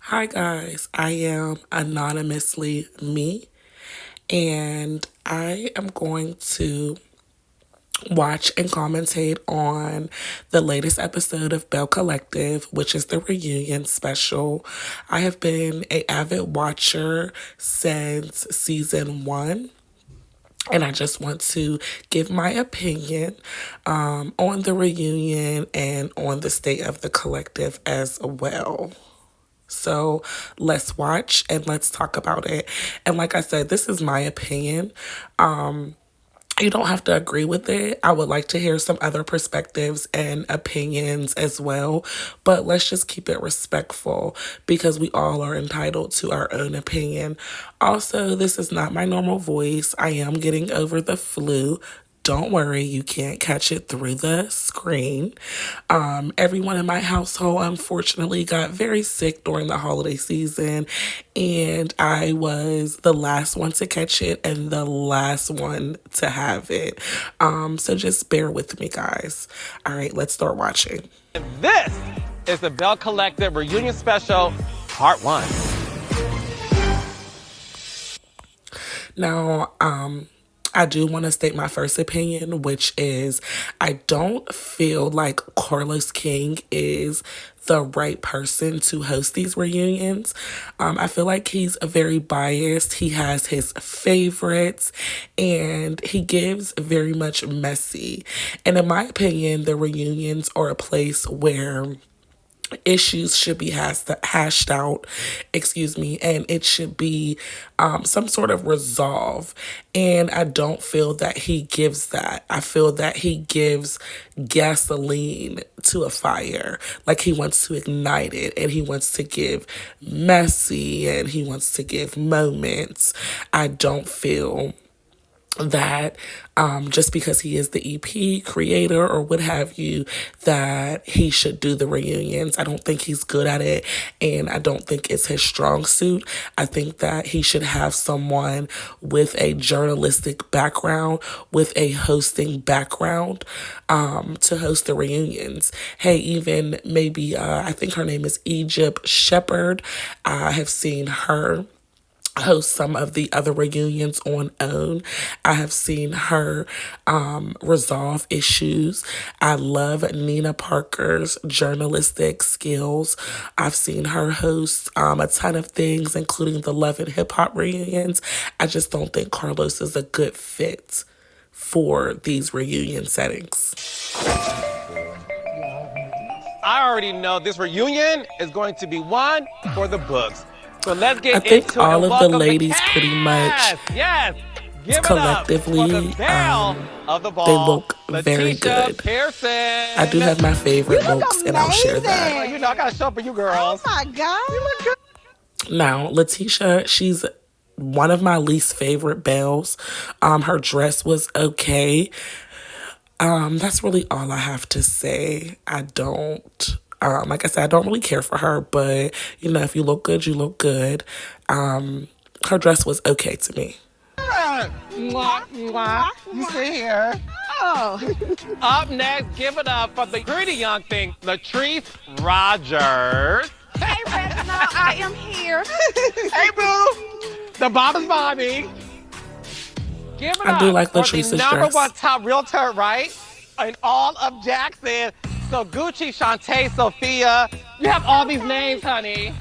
Hi guys, I am anonymously me, and I am going to watch and commentate on the latest episode of Belle Collective, which is the reunion special. I have been an avid watcher since season one. And I just want to give my opinion on the reunion and on the state of the collective as well. So let's watch and let's talk about it. And like I said, this is my opinion. You don't have to agree with it. I would like to hear some other perspectives and opinions as well. But let's just keep it respectful because we all are entitled to our own opinion. Also, this is not my normal voice. I am getting over the flu. Don't worry, you can't catch it through the screen. Everyone in my household, unfortunately, got very sick during the holiday season, and I was the last one to catch it and the last one to have it. So just bear with me, guys. All right, let's start watching. This is the Belle Collective Reunion Special, Part 1. Now, I do want to state my first opinion, which is I don't feel like Carlos King is the right person to host these reunions. I feel like he's very biased. He has his favorites and he gives very much messy. And in my opinion, the reunions are a place where issues should be hashed out, and it should be some sort of resolve. And I don't feel that he gives that. I feel that he gives gasoline to a fire. Like he wants to ignite it and he wants to give messy and he wants to give moments. I don't feel that just because he is the EP creator or what have you, that he should do the reunions. I don't think he's good at it, and I don't think it's his strong suit. I think that he should have someone with a journalistic background, with a hosting background, to host the reunions. Hey, even maybe, I think her name is Egypt Shepherd. I have seen her host some of the other reunions on OWN. I have seen her resolve issues. I love Nina Parker's journalistic skills. I've seen her host a ton of things, including the Love and Hip Hop reunions. I just don't think Carlos is a good fit for these reunion settings. I already know this reunion is going to be one for the books. So let's get I think into all it. of the ladies pretty much Yes. Give it collectively, up for the belle of the ball. they look very Letitia good. Pearson. I do have my favorite looks, and I'll share that. Well, you know, I got to show up for you girls. Oh my God. You look good. Now, Letitia, she's one of my least favorite belles. Her dress was okay. That's really all I have to say. I don't, like I said, I don't really care for her, but you know, if you look good, you look good. Her dress was okay to me. Mwah, mwah. You sit here. Oh. Up next, give it up for the pretty young thing, Latrice Rogers. Hey, Reginald, I am here. Hey, boo. The Bob is Bobby. Give it I up do like for Latrice's the number dress. one top realtor, right? In all of Jackson. So Gucci, Shantae, Sophia. You have all these names, honey.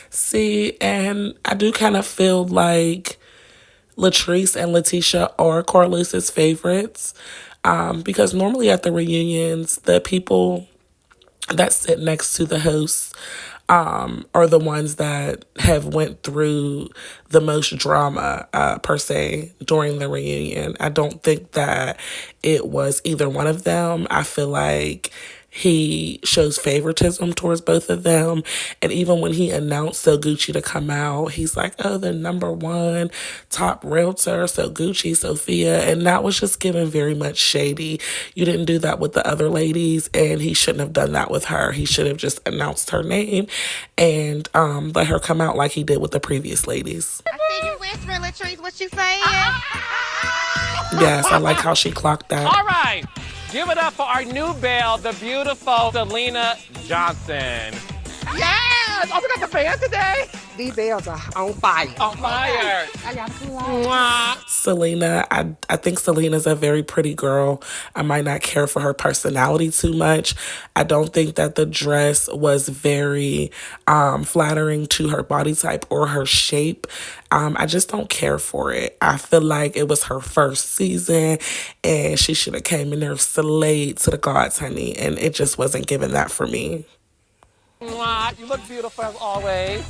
See, and I do kind of feel like Latrice and Letitia are Carlos's favorites, because normally at the reunions, the people that sit next to the hosts are the ones that have went through the most drama, per se, during the reunion. I don't think that it was either one of them. I feel like he shows favoritism towards both of them. And even when he announced So Gucci to come out, he's like, oh, the number one top realtor, So Gucci, Sophia. And that was just given very much shady. You didn't do that with the other ladies, and he shouldn't have done that with her. He should have just announced her name and let her come out like he did with the previous ladies. I see you whispering, Latrice. What you saying? Yes, I like how she clocked that. All right. Give it up for our new belle, the beautiful Selena Johnson. Yeah, yes. Oh, we got the band today. These bells are on fire. On fire. I got a cool eye. Mwah. Selena, I think Selena's a very pretty girl. I might not care for her personality too much. I don't think that the dress was very flattering to her body type or her shape. I just don't care for it. I feel like it was her first season and she should have came in there slayed to the gods, honey. And it just wasn't given that for me. Mwah. You look beautiful as always.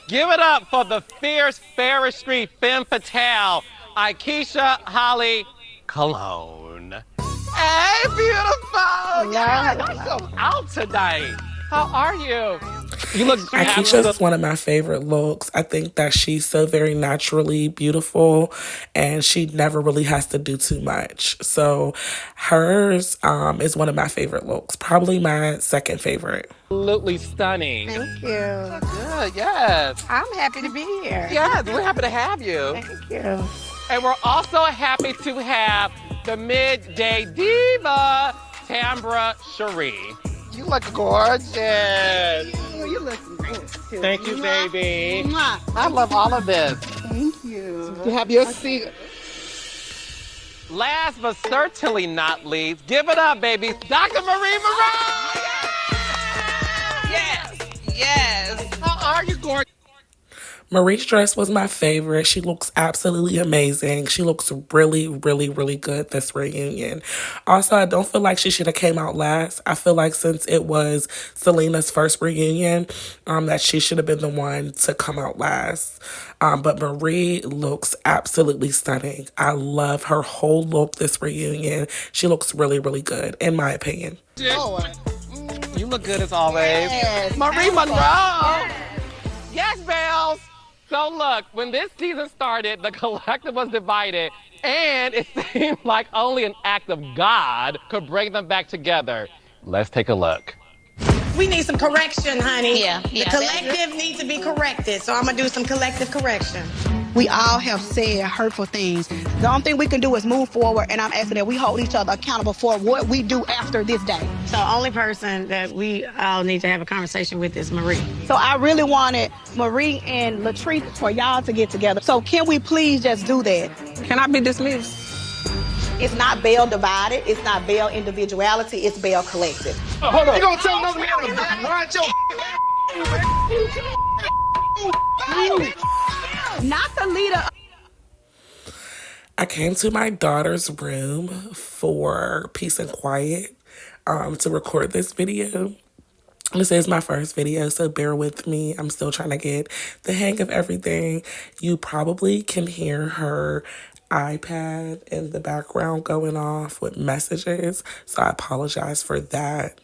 Give it up for the fierce Ferris Street femme fatale, Aikisha Holly Cologne. Hey, beautiful! Yeah, you're so out tonight. How are you? You look Akeisha's one of my favorite looks. I think that she's so very naturally beautiful and she never really has to do too much. So hers is one of my favorite looks. Probably my second favorite. absolutely stunning. Thank you. Good, yes. I'm happy to be here. Yes, we're happy to have you. Thank you. And we're also happy to have the midday diva, Tambra Cherie. You look gorgeous. Oh, you look great too. Thank you, baby. Mwah. I love all of this. Thank you. You have your seat. Last but certainly not least, give it up, baby, Dr. Marie Moreau! Yes. How are you, gorgeous? Marie's dress was my favorite. She looks absolutely amazing. She looks really, really, really good this reunion. Also, I don't feel like she should have came out last. I feel like since it was Selena's first reunion, that she should have been the one to come out last. But Marie looks absolutely stunning. I love her whole look this reunion. She looks really, really good, in my opinion. You look good as always. Yes. Marie Monroe! Yes, Bells! So look, when this season started, the collective was divided, and it seemed like only an act of God could bring them back together. Let's take a look. We need some correction, honey. Yeah. The collective needs to be corrected, so I'm gonna do some collective correction. We all have said hurtful things. The only thing we can do is move forward, and I'm asking that we hold each other accountable for what we do after this day. So only person that we all need to have a conversation with is Marie. So I really wanted Marie and Latrice for y'all to get together. So can we please just do that? Can I be dismissed? It's not Belle divided. It's not Belle individuality. It's Belle collective. Hold on. You gonna tell another man to mind your Not the leader. I came to my daughter's room for peace and quiet to record this video. This is my first video, so bear with me. I'm still trying to get the hang of everything. You probably can hear her iPad in the background going off with messages, so I apologize for that.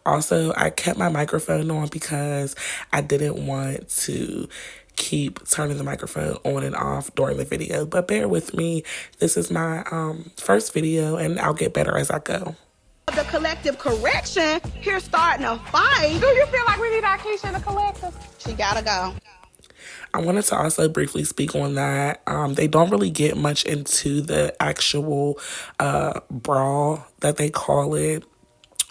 Also, I kept my microphone on because I didn't want to keep turning the microphone on and off during the video, but bear with me. This is my first video, and I'll get better as I go. The collective correction, here starting a fight. Do you feel like we need Akeisha in the collective? She gotta go. I wanted to also briefly speak on that. They don't really get much into the actual brawl that they call it,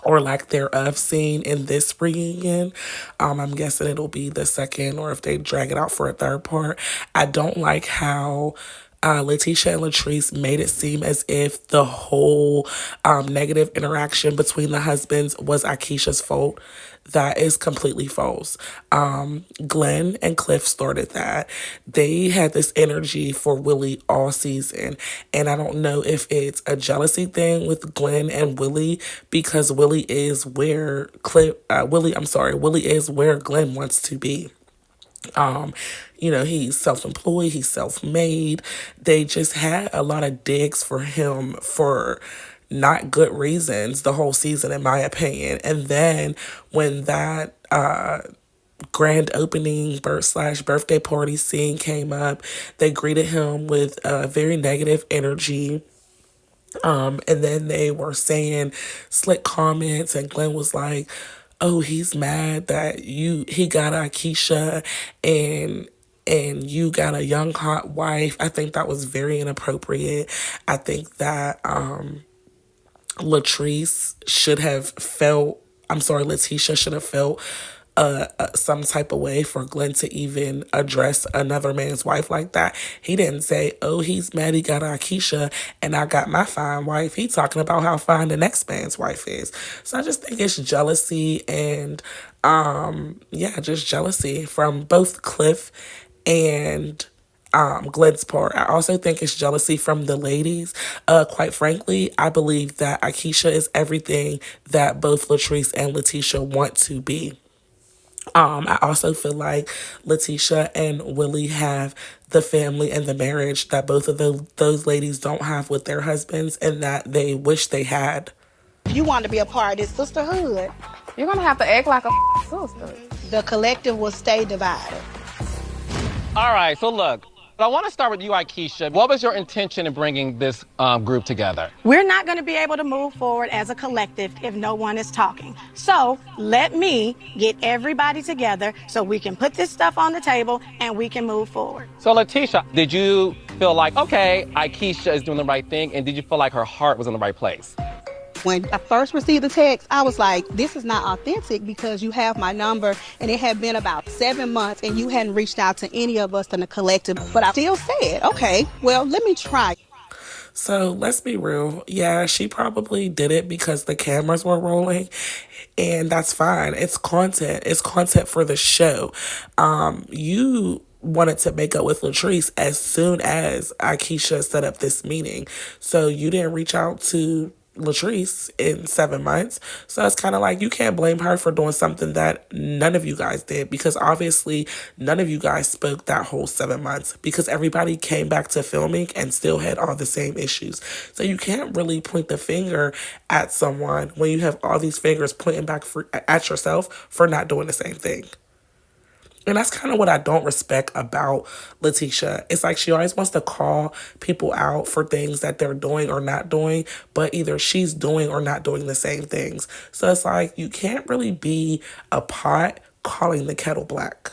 or lack thereof, scene in this reunion. I'm guessing it'll be the second, or if they drag it out for a third part. I don't like how Letitia and Latrice made it seem as if the whole negative interaction between the husbands was Akeisha's fault. That is completely false. Glenn and Cliff started that. They had this energy for Willie all season. And I don't know if it's a jealousy thing with Glenn and Willie, because Willie is where Willie is where Glenn wants to be. He's self-employed, he's self-made. They just had a lot of digs for him for not good reasons the whole season, in my opinion. And then when that grand opening birthday party scene came up, they greeted him with very negative energy. And then they were saying slick comments, and Glenn was like, oh, he's mad that he got Akeisha and you got a young hot wife. I think that was very inappropriate. I think that Letitia should have felt some type of way for Glenn to even address another man's wife like that. He didn't say, oh, he's mad he got Akeisha and I got my fine wife. He talking about how fine the next man's wife is. So I just think it's jealousy and, yeah, just jealousy from both Cliff and Glenn's part. I also think it's jealousy from the ladies. Quite frankly, I believe that Akeisha is everything that both Latrice and Letitia want to be. I also feel like Letitia and Willie have the family and the marriage that both of those ladies don't have with their husbands and that they wish they had. If you want to be a part of this sisterhood, You're gonna have to act like a sister. the collective will stay divided. All right, so look, I want to start with you, Akeisha. What was your intention in bringing this group together? We're not going to be able to move forward as a collective if no one is talking. So let me get everybody together so we can put this stuff on the table and we can move forward. So, Letitia, did you feel like, okay, Akeisha is doing the right thing, and did you feel like her heart was in the right place? When I first received the text, I was like, this is not authentic because you have my number and it had been about 7 months and you hadn't reached out to any of us in the collective. But I still said, okay, well, let me try. So let's be real. Yeah, she probably did it because the cameras were rolling, and that's fine. It's content. It's content for the show. You wanted to make up with Latrice as soon as Akeisha set up this meeting, so you didn't reach out to Latrice in 7 months. So it's kind of like you can't blame her for doing something that none of you guys did because obviously none of you guys spoke that whole 7 months because everybody came back to filming and still had all the same issues. So you can't really point the finger at someone when you have all these fingers pointing back at yourself for not doing the same thing. And that's kind of what I don't respect about Letitia. It's like she always wants to call people out for things that they're doing or not doing, but either she's doing or not doing the same things. So it's like you can't really be a pot calling the kettle black.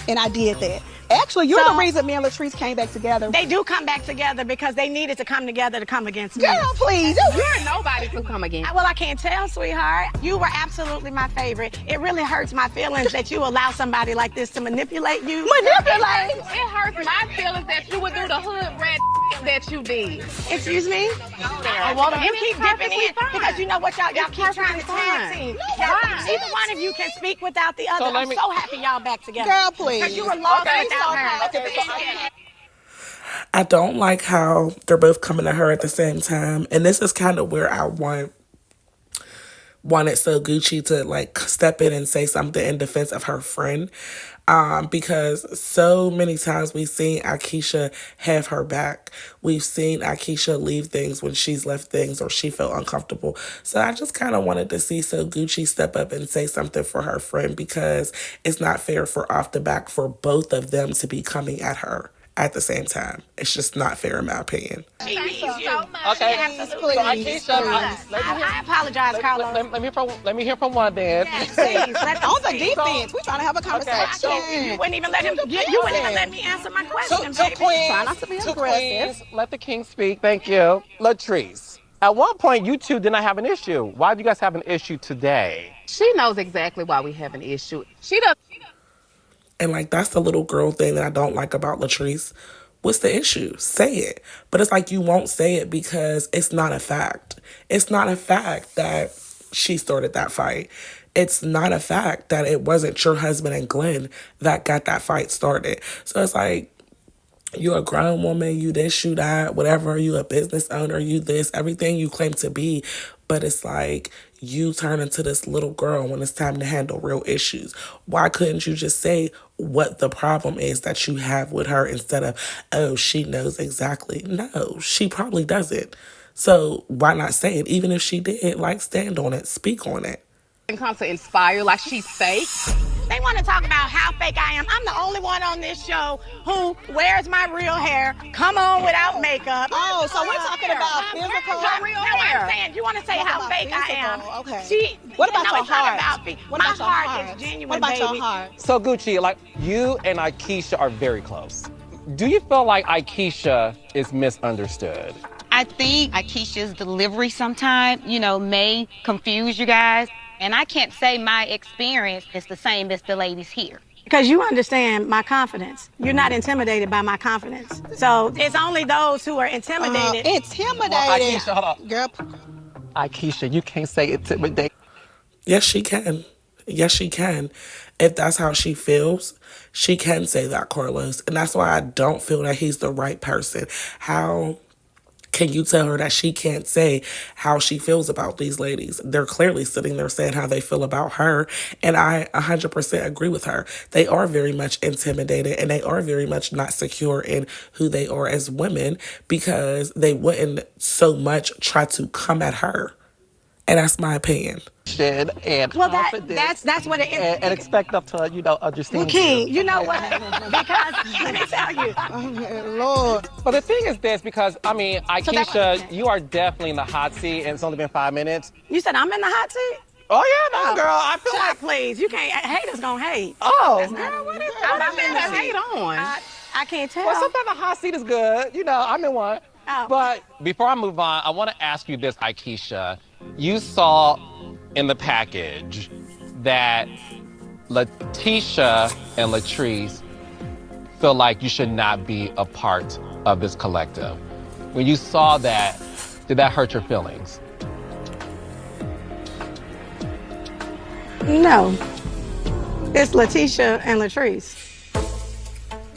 And I did that. Actually, you're the reason me and Latrice came back together. They do come back together because they needed to come together to come against me. Girl, please. You're nobody to come again. Well, I can't tell, sweetheart. You were absolutely my favorite. It really hurts my feelings that you allow somebody like this to manipulate you. Manipulate? It hurts my feelings that you would do the hood rat that you did. Excuse me? Well, You keep dipping in because you know what y'all keep trying to tag team. Either one of you can speak without the other. So I'm so happy y'all back together. Girl, please. Because you were lost without her. I don't like how they're both coming to her at the same time. And this is kind of where I wanted So Gucci to like step in and say something in defense of her friend. Because so many times we've seen Akeisha have her back. We've seen Akeisha leave things when she's left things or she felt uncomfortable. So I just kind of wanted to see So Gucci step up and say something for her friend because it's not fair for off the back for both of them to be coming at her at the same time. It's just not fair in my opinion. Okay, Absolutely. so Akeisha, I apologize, Carlos. let me hear from one then. Please, let's On the defense, we're trying to have a conversation. You wouldn't even let him. You wouldn't even let me answer my question, baby. Try not to be Two aggressive. queens, let the king speak. Thank you. Latrice, at one point you two did not have an issue. Why do you guys have an issue today? She knows exactly why we have an issue. She does. And like that's the little girl thing that I don't like about Latrice. What's the issue? Say it. But it's like you won't say it because it's not a fact. It's not a fact that she started that fight. It's not a fact that it wasn't your husband and Glenn that got that fight started. So it's like, you're a grown woman, you this, you that, whatever, you a business owner, you this, everything you claim to be. But it's like you turn into this little girl when it's time to handle real issues. Why couldn't you just say what the problem is that you have with her instead of, oh, she knows exactly? No, she probably doesn't. So why not say it? Even if she did, like, stand on it, speak on it. And come to inspire like she's fake. They want to talk about how fake I am. I'm the only one on this show who wears my real hair, come on without makeup. Oh, so we're talking about physical. I'm saying, you want to say how fake I am. Okay. What about your heart? My heart is genuine, What about baby. your heart? So Gucci, like you and Akeisha are very close. Do you feel like Akeisha is misunderstood? I think Akeisha's delivery sometimes, may confuse you guys. And I can't say my experience is the same as the ladies here. Because you understand my confidence. You're not intimidated by my confidence. So it's only those who are intimidated. Intimidated. Akeisha, hold on. Girl, Akeisha, you can't say intimidate. Yes, she can. Yes, she can. If that's how she feels, she can say that, Carlos. And that's why I don't feel that he's the right person. How can you tell her that she can't say how she feels about these ladies? They're clearly sitting there saying how they feel about her. And I 100% agree with her. They are very much intimidated and they are very much not secure in who they are as women because they wouldn't so much try to come at her. And that's my opinion. And Well, confidence that's what it is. and expect them to, Well, understand King, you. you know what? Because let me tell you. Lord. But the thing is this, because, Akeisha, that- you are definitely in the hot seat, and it's only been 5 minutes. You said I'm in the hot seat? Oh, yeah, no, girl. I feel Child, like, please. You can't. Haters gonna hate. oh, Girl, what is I'm what is in the that? hate on. I can't tell. Well, sometimes a hot seat is good. I'm in one. Oh. But before I move on, I want to ask you this, Akeisha. You saw in the package that Letitia and Latrice feel like you should not be a part of this collective. When you saw that, did that hurt your feelings? No. It's Letitia and Latrice.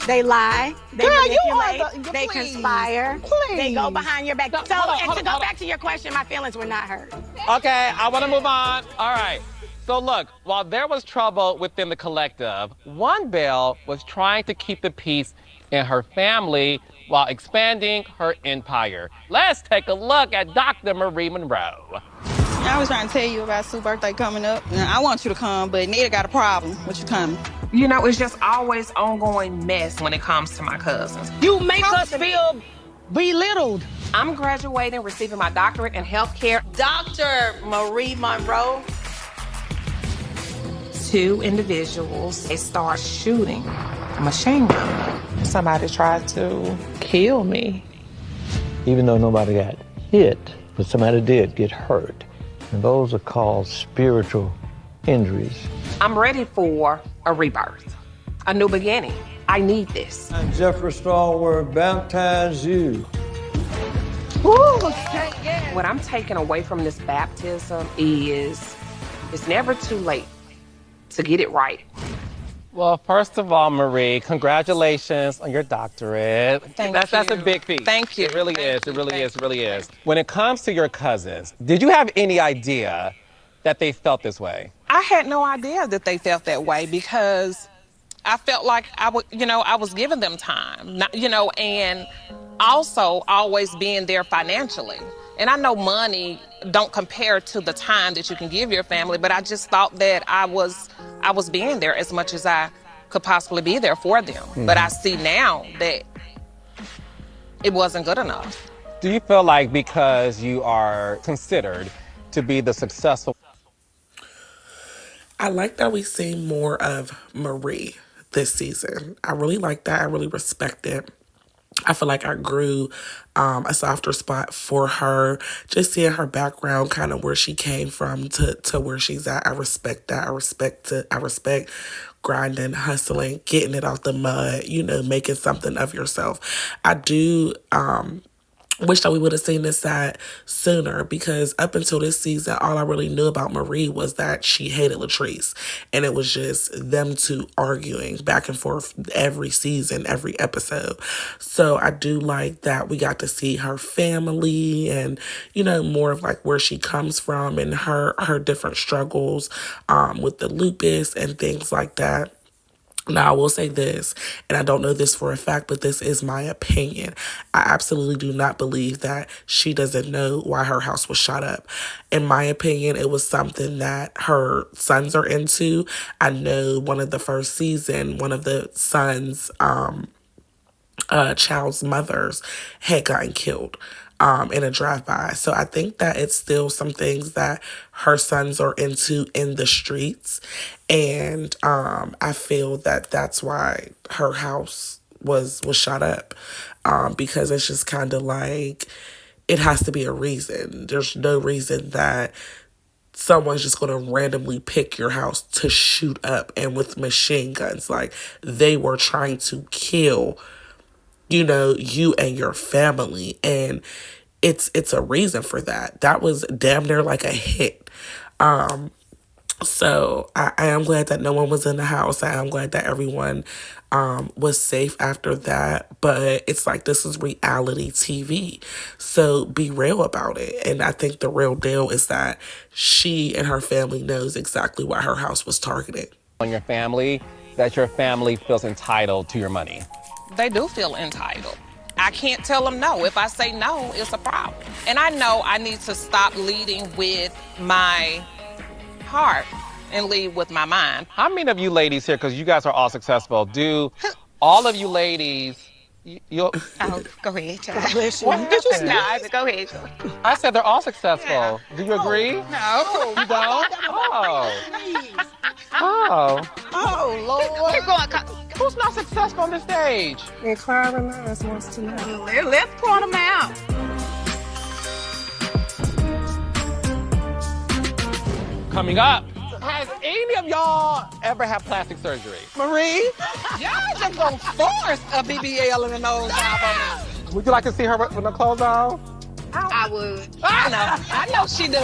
They lie. They Girl, you manipulate. are the- they please, conspire. please. They go behind your back. So, hold and on, to go hold on. back to your question, my feelings were not hurt. Okay, I want to move on. All right. So look, while there was trouble within the collective, one Belle was trying to keep the peace in her family while expanding her empire. Let's take a look at Dr. Marie Monroe. I was trying to tell you about Sue's birthday coming up. I want you to come, but Nita got a problem with you coming. You know, it's just always ongoing mess when it comes to my cousins. You make us feel belittled. I'm graduating, receiving my doctorate in healthcare. Dr. Marie Monroe. 2 individuals, they start shooting a machine gun. Somebody tried to kill me. Even though nobody got hit, but somebody did get hurt. And those are called spiritual injuries. I'm ready for a rebirth, a new beginning. I need this. And Jeffrey Stallworth baptize you. What I'm taking away from this baptism is it's never too late to get it right. Well, first of all, Marie, congratulations on your doctorate. That's a big feat. Thank you. It really is. Thank It you. really Thank is. It really is. When it comes to your cousins, did you have any idea that they felt this way? I had no idea that they felt that way because I felt like I was giving them time, and also always being there financially. And I know money don't compare to the time that you can give your family, but I just thought that I was being there as much as I could possibly be there for them. But I see now that it wasn't good enough. Do you feel like because you are considered to be the successful... I like that we see more of Marie this season. I really like that. I really respect it. I feel like I grew a softer spot for her. Just seeing her background, kind of where she came from to where she's at. I respect that. I respect grinding, hustling, getting it out the mud, making something of yourself. I do wish that we would have seen this side sooner because up until this season, all I really knew about Marie was that she hated Latrice. And it was just them two arguing back and forth every season, every episode. So I do like that we got to see her family and, more of like where she comes from and her different struggles with the lupus and things like that. Now, I will say this, and I don't know this for a fact, but this is my opinion. I absolutely do not believe that she doesn't know why her house was shot up. In my opinion, it was something that her sons are into. I know one of the first season, one of the sons' child's mothers had gotten killed in a drive-by. So I think that it's still some things that her sons are into in the streets. And I feel that that's why her house was shot up because it's just kind of like it has to be a reason. There's no reason that someone's just going to randomly pick your house to shoot up and with machine guns. Like, they were trying to kill, you and your family. And it's a reason for that. That was damn near like a hit. So I am glad that no one was in the house. I am glad that everyone was safe after that. But it's like, this is reality TV. So be real about it. And I think the real deal is that she and her family knows exactly why her house was targeted. On your family, that your family feels entitled to your money. They do feel entitled. I can't tell them no. If I say no, it's a problem. And I know I need to stop leading with my heart and lead with my mind. How many of you ladies here, because you guys are all successful, do all of you ladies, you'll... Oh, go ahead, child. What did you say? No, I said, go ahead. I said they're all successful. Do you agree? No. You don't? Oh. Oh. Oh, Lord. Keep going. Who's not successful on the stage? Inquiring minds wants to know. Let's point them out. Coming up, has any of y'all ever had plastic surgery? Marie, y'all just gonna force a BBL in the nose job. Would you like to see her with her clothes on? I would. I know she do.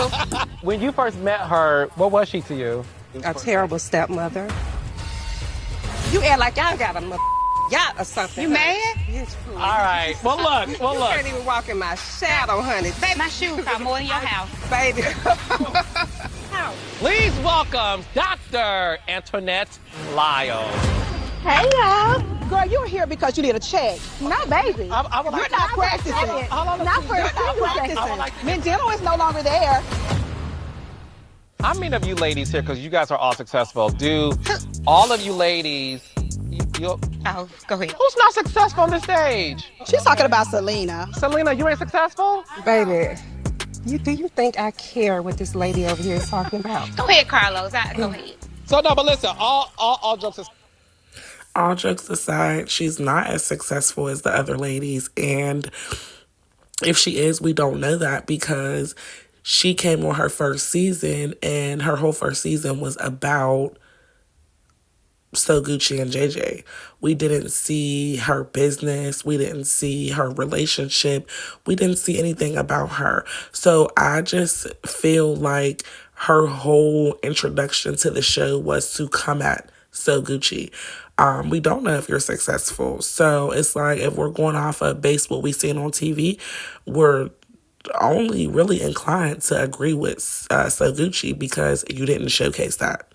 When you first met her, what was she to you? A terrible stepmother. You act like y'all got a yacht or something. You mad? Yes, All right. Well, look. You can't even walk in my shadow, honey. Babe, my shoes are more in your house. Baby. Please welcome Dr. Antoinette Lyle. Hey, y'all. Girl, you're here because you need a check. No, baby. I would like You're not practicing. Not for practicing. Mandela is no longer there. How many of you ladies here, because you guys are all successful, do all of you ladies, Oh, go ahead. who's not successful on the stage? She's talking about Selena. Selena, you ain't successful? Baby, do you think I care what this lady over here is talking about? Go ahead, Carlos. Go ahead. So no, but listen, all jokes aside. All jokes aside, she's not as successful as the other ladies. And if she is, we don't know that because she came on her first season and her whole first season was about So Gucci and JJ. We didn't see her business. We didn't see her relationship. We didn't see anything about her. So I just feel like her whole introduction to the show was to come at So Gucci. We don't know if you're successful. So it's like, if we're going off of base what we seen on TV, we're only really inclined to agree with So Gucci because you didn't showcase that.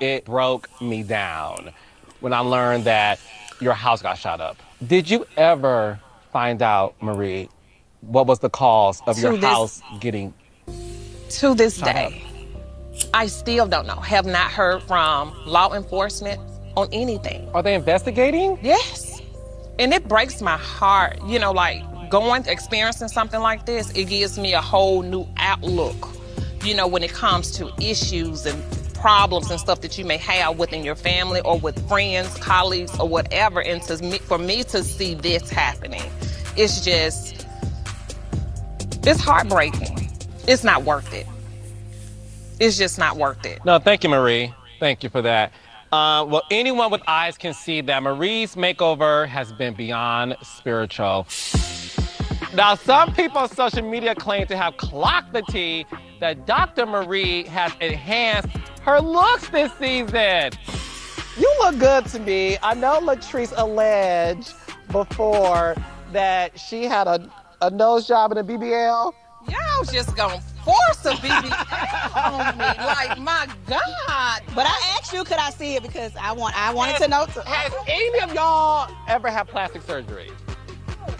It broke me down when I learned that your house got shot up. Did you ever find out, Marie, what was the cause of your house getting To this shot day, I still don't know. Have not heard from law enforcement on anything. Are they investigating? Yes. And it breaks my heart. Like experiencing something like this, it gives me a whole new outlook, when it comes to issues and problems and stuff that you may have within your family or with friends, colleagues, or whatever. And for me to see this happening, it's heartbreaking. It's not worth it. It's just not worth it. No, thank you, Marie. Thank you for that. Well, anyone with eyes can see that Marie's makeover has been beyond spiritual. Now, some people on social media claim to have clocked the tea that Dr. Marie has enhanced her looks this season. You look good to me. I know Latrice alleged before that she had a nose job in a BBL. Y'all just gonna force a BBL on me. Like, my God. But I asked you, could I see it? Because I wanted to know. Has any of y'all ever had plastic surgery?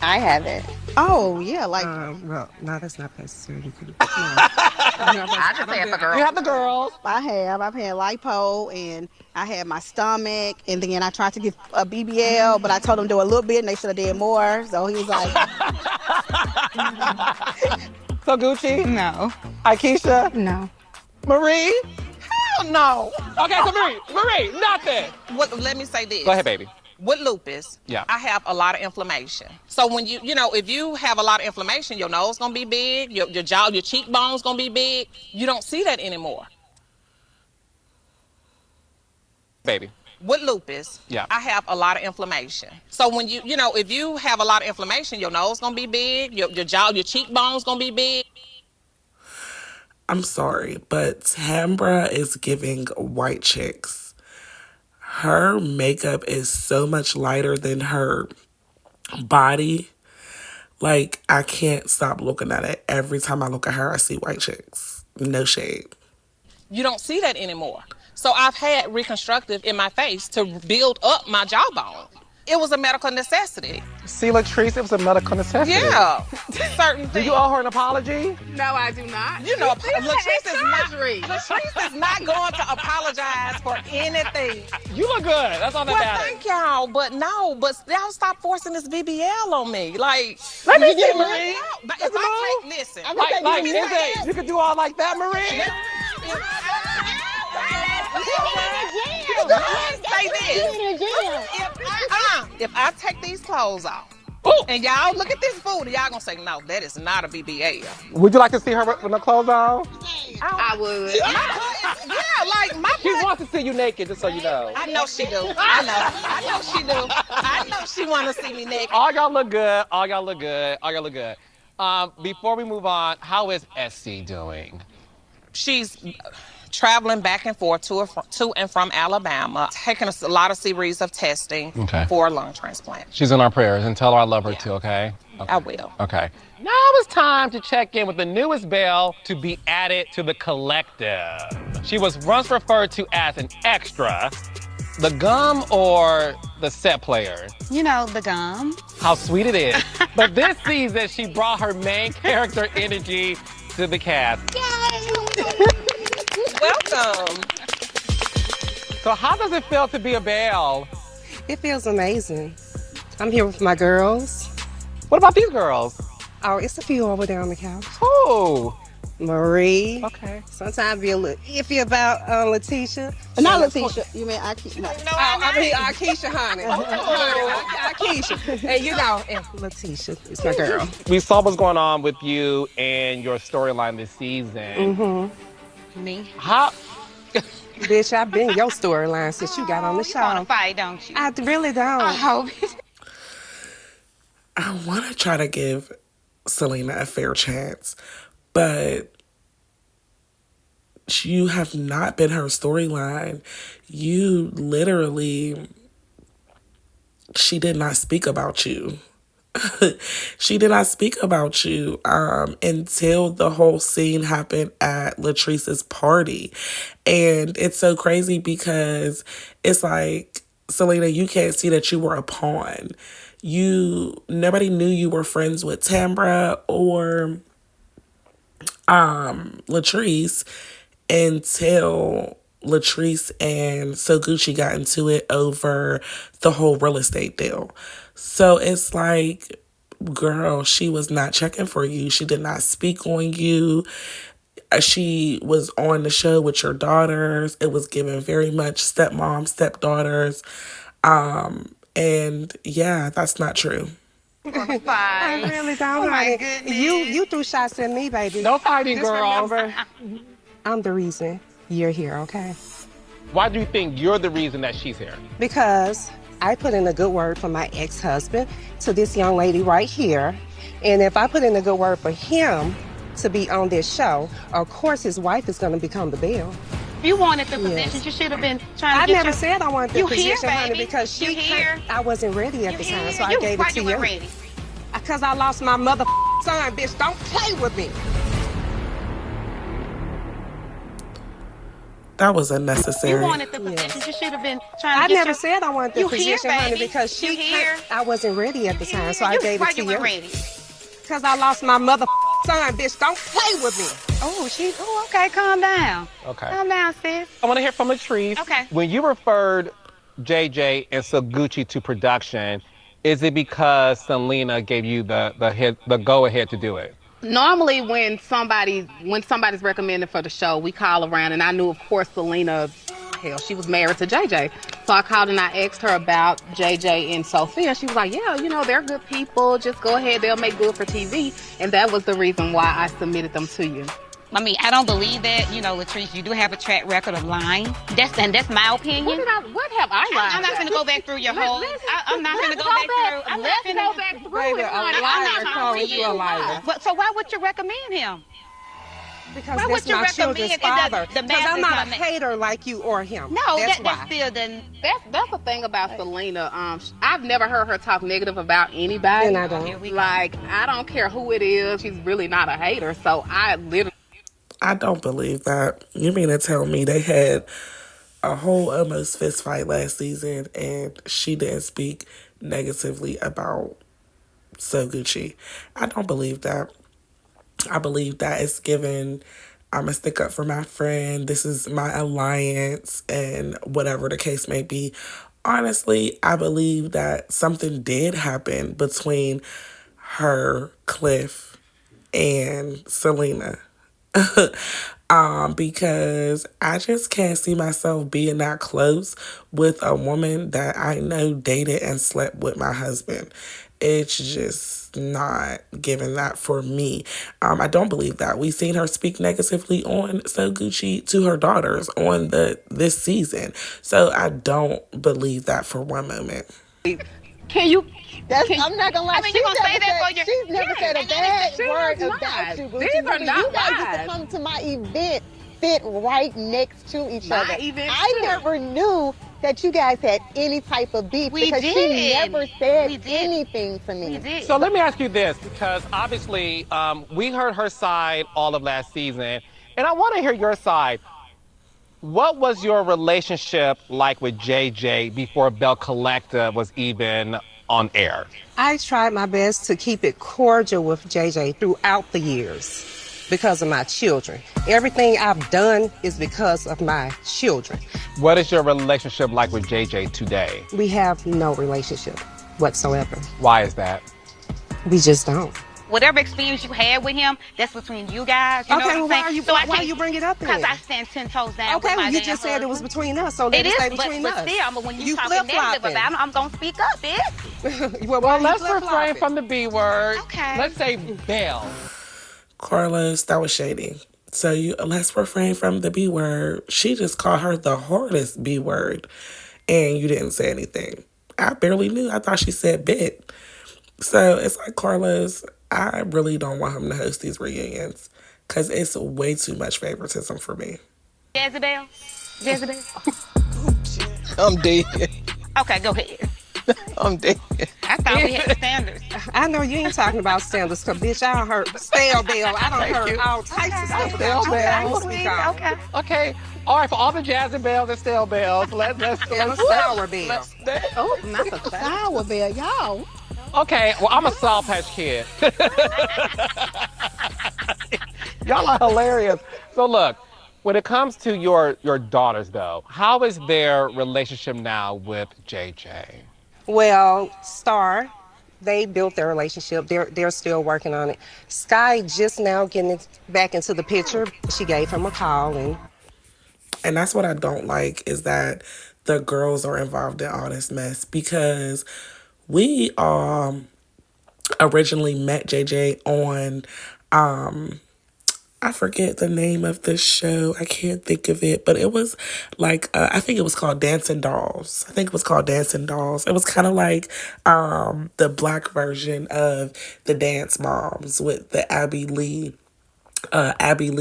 I haven't. Oh, yeah, like. Well, no, that's not plastic surgery. I just say for girls. You have the girls. I've had lipo, and I had my stomach, and then I tried to get a BBL, but I told them to do a little bit, and they should have did more. So he was like, So Gucci? No. Akeisha? No. Marie? Hell no. Okay, so Marie, nothing. Let me say this. Go ahead, baby. With lupus, Yeah. I have a lot of inflammation. So when if you have a lot of inflammation, your nose gonna be big, your jaw, your cheekbones gonna be big. You don't see that anymore. Baby. With lupus, Yeah. I have a lot of inflammation. So when if you have a lot of inflammation, your nose gonna be big, your jaw, your cheekbones gonna be big. I'm sorry, but Tambra is giving white chicks. Her makeup is so much lighter than her body. Like, I can't stop looking at it. Every time I look at her, I see white chicks. No shade. You don't see that anymore. So I've had reconstructive in my face to build up my jawbone. It was a medical necessity. See, Latrice, it was a medical necessity. Yeah, certain Do things. you owe her an apology? No, I do not. Latrice is not going to apologize for anything. You look good. That's all that Well, matters. thank y'all, but y'all stop forcing this BBL on me. Like, Let me you see, get Marie. But if I take, listen, Like, is it? You could do all like that, Marie? Say this. If I take these clothes off, and y'all look at this food, y'all gonna say, no, that is not a BBL. Would you like to see her with her clothes on? I would. She wants to see you naked, just so you know. I know she do. I know she do. I know she want to see me naked. All y'all look good. All y'all look good. All y'all look good. Before we move on, how is Essie doing? She's traveling back and forth to and from Alabama, taking a lot of series of testing for a lung transplant. She's in our prayers, and tell her I love her too, okay? I will. Okay. Now it's time to check in with the newest Belle to be added to the collective. She was once referred to as an extra, the gum or the set player. You know, the gum. How sweet it is. But this season, she brought her main character energy to the cast. Welcome. So how does it feel to be a Belle? It feels amazing. I'm here with my girls. What about these girls? Oh, it's a few over there on the couch. Who? Marie. Okay. Sometimes be a little iffy about Letitia. Not Letitia. You mean Akeisha? No. I mean Akeisha, honey. Akeisha. And and Letitia is my girl. We saw what's going on with you and your storyline this season. Mm-hmm. Me? How? Bitch, I've been your storyline since you got on the show. You want to fight, don't you? I really don't. I hope. I want to try to give Selena a fair chance, but you have not been her storyline. You literally, she did not speak about you. She did not speak about you until the whole scene happened at Latrice's party. And it's so crazy because it's like, Selena, you can't see that you were a pawn. Nobody knew you were friends with Tambra or Latrice until Latrice and Soguchi got into it over the whole real estate deal. So it's like, girl, she was not checking for you. She did not speak on you. She was on the show with your daughters. It was given very much stepmom, stepdaughters. And yeah, that's not true. I really don't. Oh my honey. goodness. You threw shots at me, baby. No fighting, Just girls. remember, I'm the reason you're here, okay? Why do you think you're the reason that she's here? Because I put in a good word for my ex-husband to this young lady right here. And if I put in a good word for him to be on this show, of course his wife is going to become the Belle. You wanted the position. You should have been trying to I get never your... said I wanted the You position, here, honey, baby. because You here. I wasn't ready at the time, so I You gave it why to you you. weren't ready? Because I lost my mother son, bitch. Don't play with me. That was You unnecessary. wanted the position. You should have been trying to I get never your... said I wanted the You here, position, honey, baby. because You here. I wasn't ready at the time, so I You- gave why it to you you. weren't ready? Because I lost my mother son, bitch. Don't play with me. Oh, okay, calm down. Okay. Calm down, sis. I want to hear from Latrice. Okay. When you referred JJ and Soguchi to production, is it because Selena gave you the go-ahead to do it? Normally, when somebody's recommended for the show, we call around, and I knew, of course, Selena. Hell, she was married to JJ, So I called and I asked her about JJ and Sophia. And she was like, yeah, they're good people. Just go ahead. They'll make good for TV. And that was the reason why I submitted them to you. I mean, I don't believe that. Latrice, you do have a track record of lying. That's my opinion. What have I lied? I'm not going to go back through your whole. I'm not going to go back through. I'm not Let's going go to back through Baby, it, a honey. liar calling you a liar. So why would you recommend him? Because Why that's would you my recommend children's it? father. The Because I'm math not a is not hater like you or him. No, that's that's why. still the. That's the thing about Selena. I've never heard her talk negative about anybody. And I don't. Like, I don't care who it is. She's really not a hater. So I literally. I don't believe that. You mean to tell me they had a whole almost fist fight last season and she didn't speak negatively about So Gucci? I don't believe that. I believe that it's given, I'm going to stick up for my friend. This is my alliance and whatever the case may be. Honestly, I believe that something did happen between her, Cliff, and Selena. Because I just can't see myself being that close with a woman that I know dated and slept with my husband. It's just not giving that for me. I don't believe that. We've seen her speak negatively on So Gucci to her daughters on this season. So I don't believe that for one moment. Can you? I'm not gonna lie. I mean, you gonna say that for your? She's never said a bad word about you, Gucci. These are not You guys used to lies. come to my event, sit right next to each My other. event I too. never knew that you guys had any type of beef We because did. she never said We did. anything to me. We did. So let me ask you this, because obviously we heard her side all of last season, and I want to hear your side. What was your relationship like with JJ before Belle Collective was even on air? I tried my best to keep it cordial with JJ throughout the years because of my children. Everything I've done is because of my children. What is your relationship like with JJ today? We have no relationship whatsoever. Why is that? We just don't. Whatever experience you had with him, that's between you guys. You know Okay, what well, I'm saying? why you bring it up then? Because I stand 10 toes down. Okay, with my well, you damn just said it was husband. between us, so let It it stay is, between but us. still, but when you talking flip-flopping. negative about him, I'm gonna speak up, bitch. Well, let's refrain from the B word. Okay. Let's say Belle. Carlos, that was shady. So let's refrain from the B word. She just called her the hardest B word, and you didn't say anything. I barely knew. I thought she said bit. So it's like, Carlos, I really don't want him to host these reunions because it's way too much favoritism for me. Jezebel? I'm dead. Okay, go ahead. I'm dead. I thought we had standards. I know you ain't talking about standards, because, bitch, I done heard stale Bell. I done heard all types of stuff about you. Okay. Okay. All right, for all the Jezebels and Stale Bells, let's And a sour Bell. Oh, not a Sour Bell, y'all. Okay, well, I'm a Sour Patch Kid. Y'all are hilarious. So look, when it comes to your daughters, though, how is their relationship now with JJ? Well, Star, they built their relationship. They're still working on it. Sky just now getting back into the picture. She gave him a call And that's what I don't like, is that the girls are involved in all this mess, because we originally met JJ on I forget the name of the show. I can't think of it, but it was like I think it was called Dancing Dolls. I think it was called Dancing Dolls. It was kind of like the black version of the Dance Moms with the Abby Lee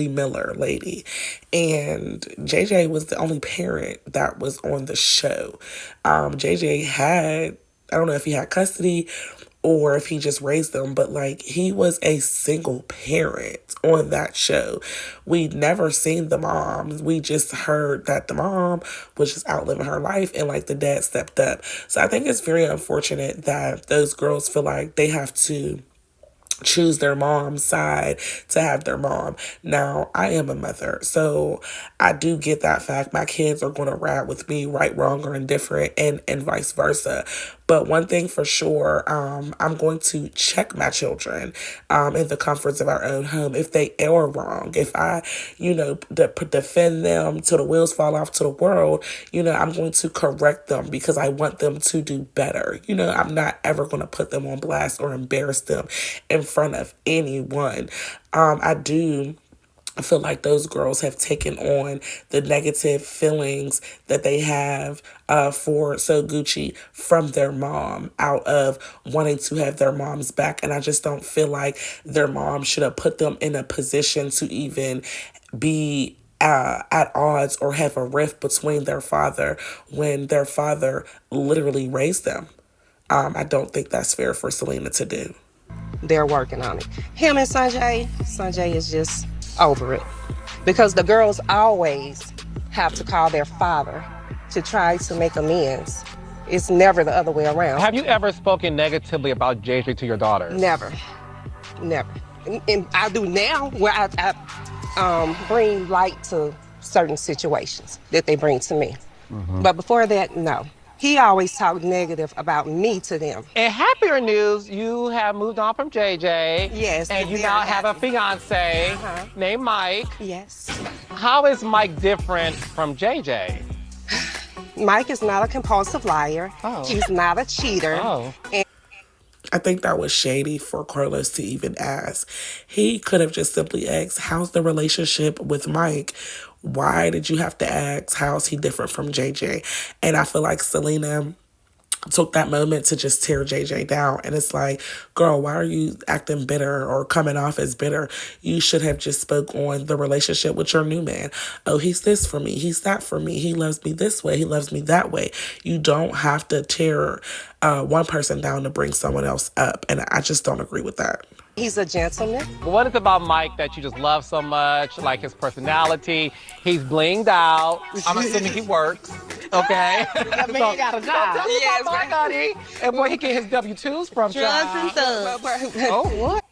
Miller lady. And JJ was the only parent that was on the show. JJ had, I don't know if he had custody or if he just raised them, but like, he was a single parent on that show. We'd never seen the moms. We just heard that the mom was just out living her life and like the dad stepped up. So I think it's very unfortunate that those girls feel like they have to choose their mom's side to have their mom. Now, I am a mother, so I do get that fact. My kids are going to ride with me, right, wrong, or indifferent, and vice versa. But one thing for sure, I'm going to check my children in the comforts of our own home if they are wrong. If I, defend them till the wheels fall off to the world, I'm going to correct them because I want them to do better. I'm not ever going to put them on blast or embarrass them in front of anyone. I feel like those girls have taken on the negative feelings that they have for So Gucci from their mom out of wanting to have their mom's back. And I just don't feel like their mom should have put them in a position to even be at odds or have a rift between their father when their father literally raised them. I don't think that's fair for Selena to do. They're working on it. Him and Sanjay is just over it. Because the girls always have to call their father to try to make amends. It's never the other way around. Have you ever spoken negatively about JJ to your daughter? Never. And I do now where I bring light to certain situations that they bring to me. But before that, no. He always talked negative about me to them. In happier news, you have moved on from JJ. Yes. And you now have a fiance named Mike. Yes. How is Mike different from JJ? Mike is not a compulsive liar. Oh. He's not a cheater. Oh. I think that was shady for Carlos to even ask. He could have just simply asked, how's the relationship with Mike? Why did you have to ask, how's he different from JJ? And I feel like Selena took that moment to just tear JJ down. And it's like, girl, why are you acting bitter or coming off as bitter? You should have just spoke on the relationship with your new man. Oh, he's this for me. He's that for me. He loves me this way. He loves me that way. You don't have to tear one person down to bring someone else up. And I just don't agree with that. He's a gentleman. What is it about Mike that you just love so much? Like his personality. He's blinged out. I'm assuming he works. Okay. I mean, he got a job. Tell me about Mike, honey. And where he get his W-2s from, Drugs and thugs. Oh, what?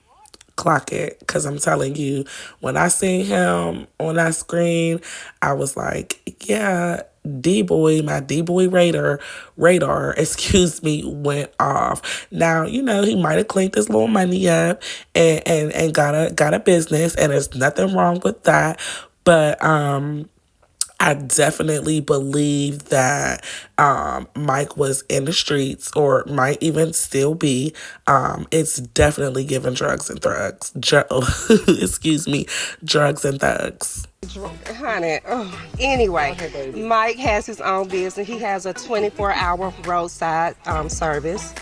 Clock it, because I'm telling you, when I seen him on that screen, I was like, yeah, my D-boy radar, excuse me, went off. Now, he might have cleaned his little money up and got a business, and there's nothing wrong with that. But I definitely believe that Mike was in the streets or might even still be. It's definitely giving drugs and thugs. Excuse me, drugs and thugs. Honey, anyway, Mike has his own business. He has a 24-hour roadside service.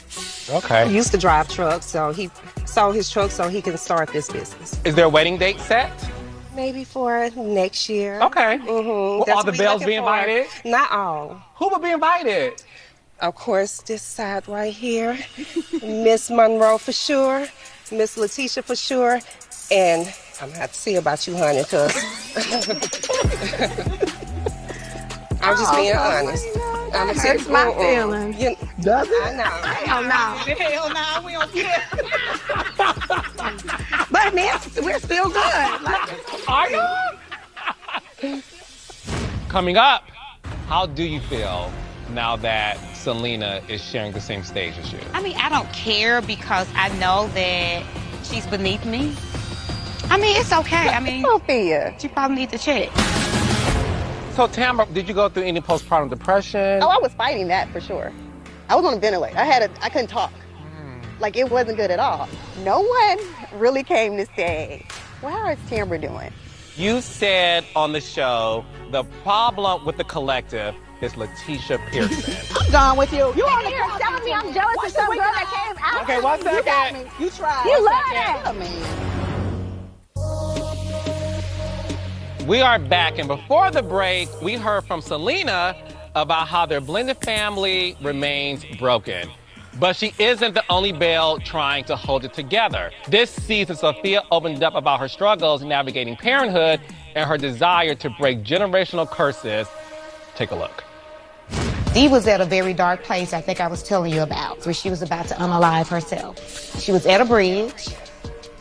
Okay. He used to drive trucks, so he sold his truck so he can start this business. Is there a wedding date set? Maybe for next year. Okay. Mm-hmm. Will all the Bells be invited? Not all. Who will be invited? Of course, this side right here. Miss Monroe for sure. Miss Letitia for sure. And I'm going to have to see about you, honey, because I'm just being honest. That hurts my feelings. Does it? I know. Hell no. Hell no, we don't care. But man, we're still good. Are you? Coming up, how do you feel now that Selena is sharing the same stage as you? I mean, I don't care because I know that she's beneath me. I mean, it's okay. I mean, Sophia. she probably needs to check. So, Tamara, did you go through any postpartum depression? Oh, I was fighting that for sure. I was on a ventilator. I couldn't talk. Like, it wasn't good at all. No one really came to say, well, how is Tamara doing? You said on the show the problem with the collective is Letitia Pearson. I'm done with you. You on here telling me I'm jealous of some girl that came out? Okay, 1 second. You got me. You tried. You love it. We are back, and before the break, we heard from Selena about how their blended family remains broken. But she isn't the only Belle trying to hold it together. This season, Sophia opened up about her struggles navigating parenthood and her desire to break generational curses. Take a look. Dee was at a very dark place, I think I was telling you about, where she was about to unalive herself. She was at a bridge,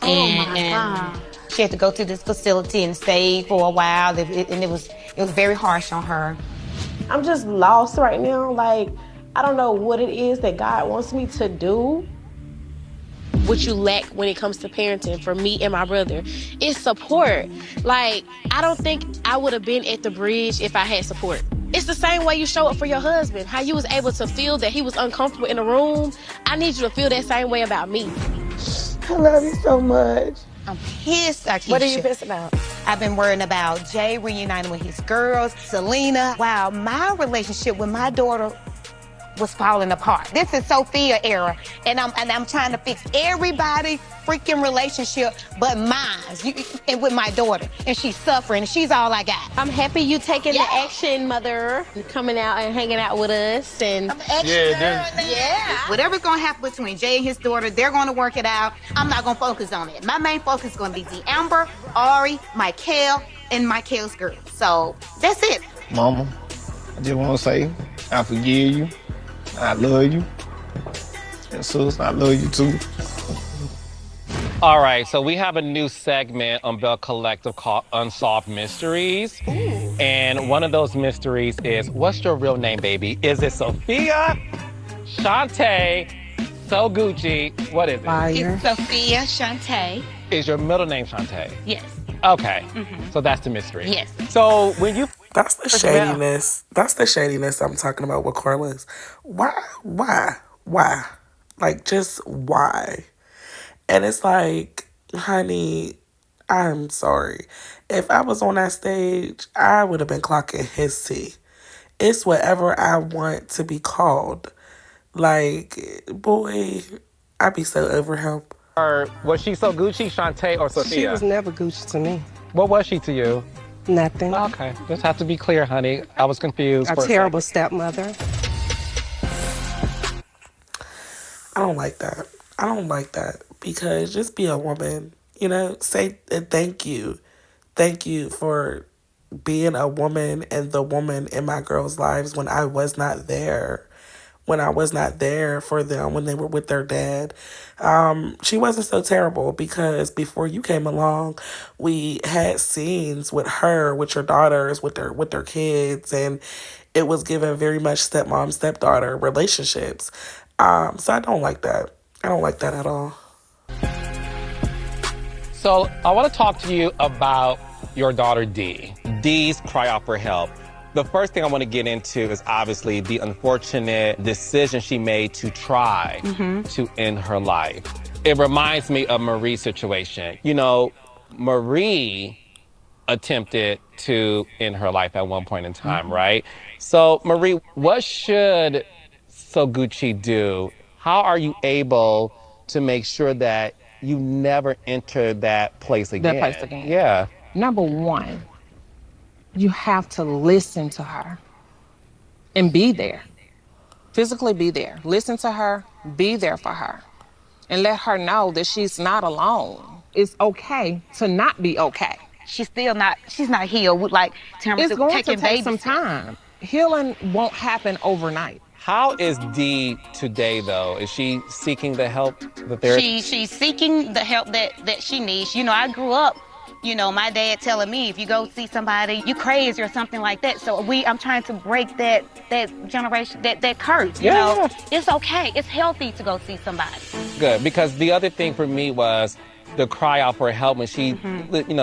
and she had to go to this facility and stay for a while, and it was very harsh on her. I'm just lost right now. Like, I don't know what it is that God wants me to do. What you lack when it comes to parenting for me and my brother is support. Like, I don't think I would have been at the bridge if I had support. It's the same way you show up for your husband. How you was able to feel that he was uncomfortable in the room. I need you to feel that same way about me. I love you so much. I'm pissed, Akeisha. What are you pissed about? I've been worrying about Jay reuniting with his girls, Selena, while my relationship with my daughter was falling apart. This is Sophia era, and I'm trying to fix everybody freaking relationship but mine, and with my daughter, and she's suffering, and she's all I got. I'm happy you taking the action, mother, coming out and hanging out with us. And Whatever's gonna happen between Jay and his daughter, they're gonna work it out. I'm not gonna focus on it. My main focus is gonna be the Amber, Ari, Michael, and Michael's girl. So that's it. Mama, I just want to say I forgive you. I love you. And sis, I love you too. All right, so we have a new segment on Belle Collective called Unsolved Mysteries. And one of those mysteries is, what's your real name, baby? Is it Sophia, Shantae, So Gucci? What is it? It's Sophia Shantae. Is your middle name Shantae? Yes. Okay, so that's the mystery. Yes. So when you That's the shadiness. That's the shadiness I'm talking about with Carlos. Why? Like, just why? And it's like, honey, I'm sorry. If I was on that stage, I would have been clocking his tea. It's whatever I want to be called. Like, boy, I be so over him. Or was she So Gucci, Shantae, or Sophia? She was never Gucci to me. What was she to you? Nothing. Okay, just have to be clear, honey. I was confused. A for terrible second. stepmother. I don't like that. I don't like that because just be a woman, say thank you. Thank you for being a woman and the woman in my girls' lives when I was not there. When I was not there for them when they were with their dad. She wasn't so terrible because before you came along, we had scenes with her, with your daughters, with their kids, and it was given very much stepmom, stepdaughter relationships. So I don't like that. I don't like that at all. So I want to talk to you about your daughter Dee. Dee's cry out for help. The first thing I want to get into is obviously the unfortunate decision she made to try to end her life. It reminds me of Marie's situation. Marie attempted to end her life at one point in time, right? So Marie, what should So Gucci do? How are you able to make sure that you never enter that place again? That place again. Yeah. Number one, you have to listen to her and be there. Physically be there. Listen to her, be there for her, and let her know that she's not alone. It's okay to not be okay. She's not healed. Like, it's going to take some time. Healing won't happen overnight. How is Dee today, though? Is she seeking the help that there is? She's seeking the help that she needs. I grew up, my dad telling me if you go see somebody, you crazy or something like that. So I'm trying to break that generation, that curse. You know, it's okay. It's healthy to go see somebody. Good, because the other thing for me was the cry out for help when she,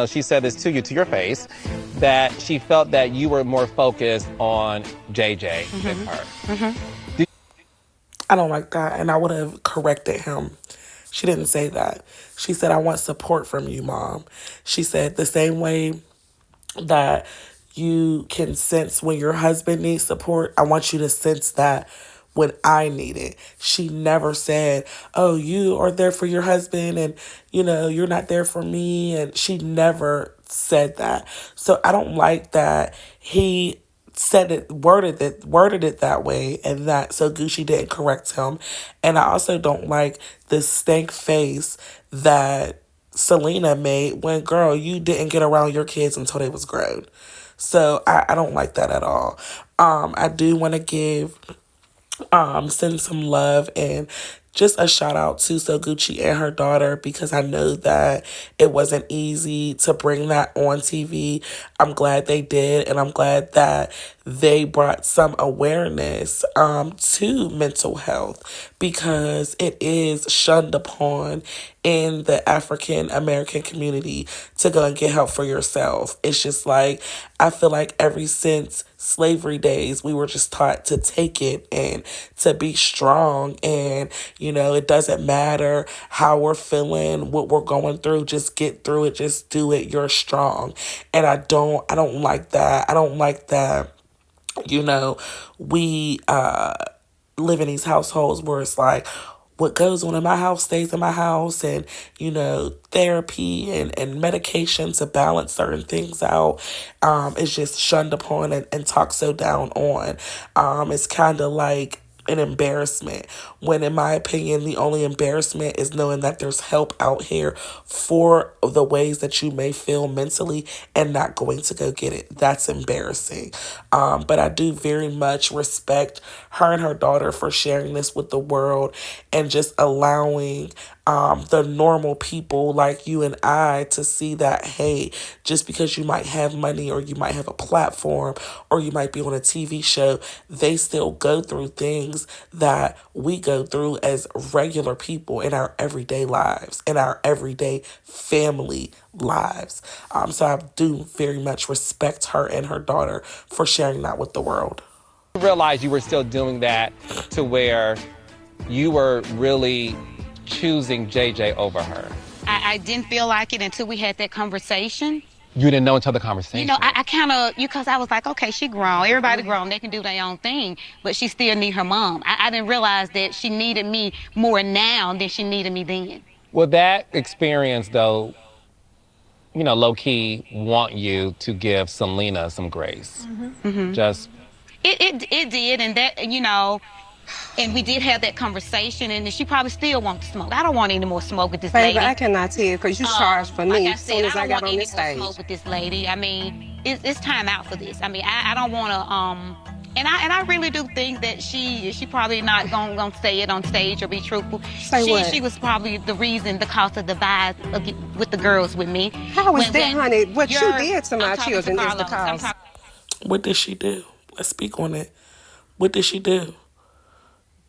she said this to you, to your face, that she felt that you were more focused on JJ than her. I don't like that, and I would have corrected him. She didn't say that. She said, I want support from you, Mom. She said the same way that you can sense when your husband needs support, I want you to sense that when I need it. She never said, oh, you are there for your husband and, you're not there for me. And she never said that. So I don't like that he worded it that way, and that So Gucci didn't correct him. And I also don't like the stank face that Selena made when, girl, you didn't get around your kids until they was grown. So I don't like that at all. I do want to send some love and just a shout out to So Gucci and her daughter, because I know that it wasn't easy to bring that on TV. I'm glad they did, and I'm glad that they brought some awareness to mental health, because it is shunned upon in the African American community to go and get help for yourself. It's just like, I feel like ever since slavery days, we were just taught to take it and to be strong. And, it doesn't matter how we're feeling, what we're going through, just get through it, just do it. You're strong. And I don't like that. I don't like that, we live in these households where it's like, what goes on in my house stays in my house, and therapy and medication to balance certain things out is just shunned upon and talked so down on. It's kind of like an embarrassment, when in my opinion the only embarrassment is knowing that there's help out here for the ways that you may feel mentally and not going to go get it. That's embarrassing. But I do very much respect her and her daughter for sharing this with the world, and just allowing the normal people like you and I to see that, hey, just because you might have money, or you might have a platform, or you might be on a TV show, they still go through things that we go through as regular people in our everyday lives, in our everyday family lives. So I do very much respect her and her daughter for sharing that with the world. I realized you were still doing that to where you were really choosing JJ over her. I didn't feel like it until we had that conversation. You didn't know until the conversation. I kind of, because I was like, okay, she grown. Everybody grown. They can do their own thing. But she still need her mom. I didn't realize that she needed me more now than she needed me then. Well, that experience, though, low-key want you to give Selena some grace. Just... It did, and that, and we did have that conversation, and she probably still wants to smoke. I don't want any more smoke with this lady. Baby, I cannot tell you, because you charged for me as soon as I got on this stage. I stage. don't want any more smoke with this lady. I mean, it's time out for this. I mean, I don't want to, and I really do think that she probably not gonna say it on stage or be truthful. She was probably the reason, the cause of the divide with the girls with me. How is that, honey? What you did to my children is the cause. What did she do? Let's speak on it. What did she do?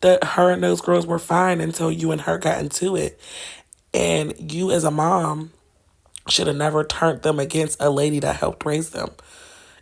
That her and those girls were fine until you and her got into it. And you as a mom should have never turned them against a lady that helped raise them.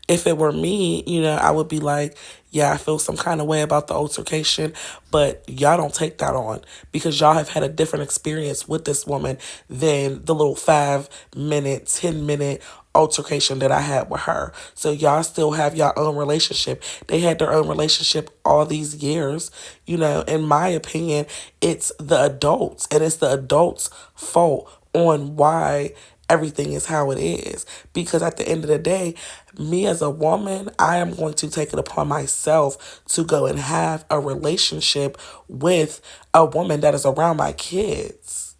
If it were me, I would be like, yeah, I feel some kind of way about the altercation, but y'all don't take that on, because y'all have had a different experience with this woman than the little 5-minute, 10-minute altercation that I had with her. So y'all still have your own relationship. They had their own relationship all these years. In my opinion, it's the adults, and it's the adults' fault on why everything is how it is. Because at the end of the day, me as a woman, I am going to take it upon myself to go and have a relationship with a woman that is around my kids.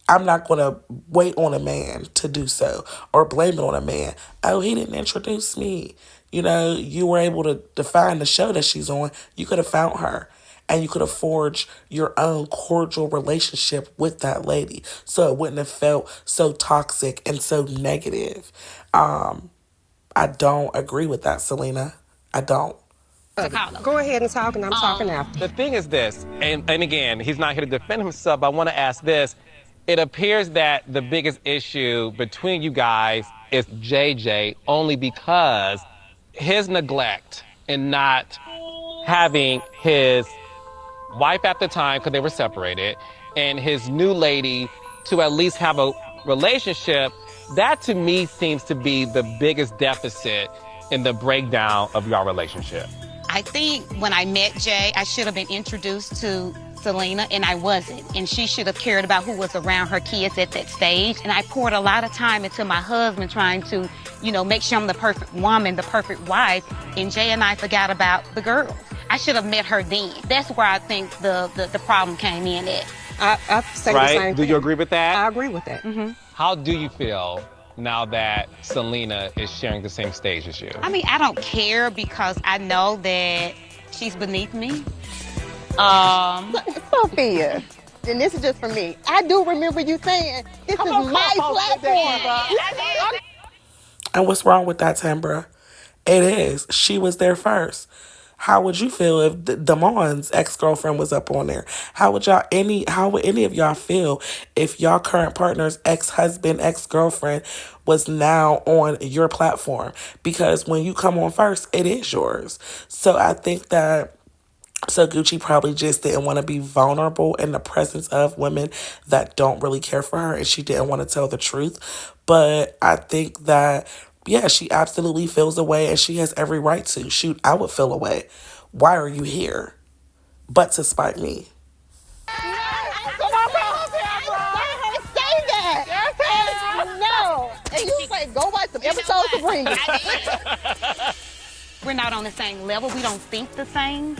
I'm not going to wait on a man to do so, or blame it on a man. Oh, he didn't introduce me. You were able to find the show that she's on. You could have found her, and you could have forged your own cordial relationship with that lady, so it wouldn't have felt so toxic and so negative. I don't agree with that, Selena. I don't. Go ahead and talk, and I'm talking after. The thing is this, and again, he's not here to defend himself, but I want to ask this. It appears that the biggest issue between you guys is JJ, only because his neglect in not having his wife at the time, because they were separated, and his new lady to at least have a relationship, that to me seems to be the biggest deficit in the breakdown of your relationship. I think when I met Jay, I should have been introduced to Selena, and I wasn't. And she should have cared about who was around her kids at that stage. And I poured a lot of time into my husband trying to, make sure I'm the perfect woman, the perfect wife. And Jay and I forgot about the girls. I should have met her then. That's where I think the problem came in at. I say the same thing. Do you agree with that? I agree with that. How do you feel now that Selena is sharing the same stage as you? I mean, I don't care, because I know that she's beneath me. Sophia, and this is just for me. I do remember you saying, this is my platform. And what's wrong with that, Tambra? It is. She was there first. How would you feel if Damon's ex-girlfriend was up on there? How would any of y'all feel if y'all current partner's ex-husband, ex-girlfriend was now on your platform? Because when you come on first, it is yours. So I think that Gucci probably just didn't want to be vulnerable in the presence of women that don't really care for her, and she didn't want to tell the truth. But I think that, yeah, she absolutely feels away, and she has every right to. Shoot, I would feel away. Why are you here? But to spite me. No. And you say, go watch some episodes of Ringo. We're not on the same level. We don't think the same.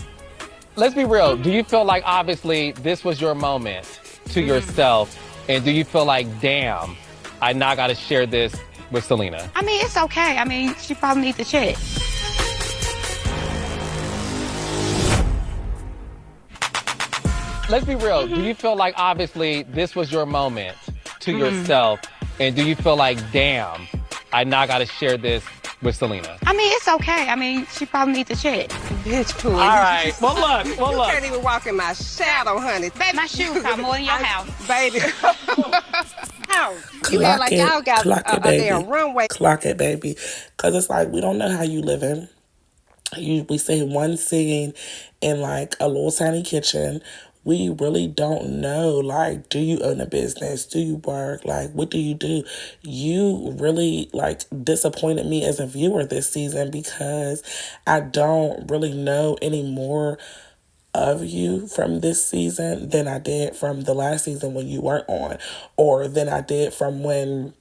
Let's be real. Do you feel like obviously this was your moment to yourself? And do you feel like, damn, I now got to share this with Selena? I mean, it's okay. I mean, she probably needs to check. Let's be real. Do you feel like obviously this was your moment to yourself? And do you feel like, damn, I now got to share this with Selena? I mean, it's okay. I mean, she probably needs to check. Bitch, please. All right. Well, look. You can't even walk in my shadow, honey. Babe, my shoes are more than your house. Baby. How? You act like y'all got a damn runway. Clock it, baby. Because it's like, we don't know how you living. We say one scene in like a little tiny kitchen. We really don't know, like, do you own a business? Do you work? Like, what do? You really, like, disappointed me as a viewer this season because I don't really know any more of you from this season than I did from the last season when you weren't on, or than I did from when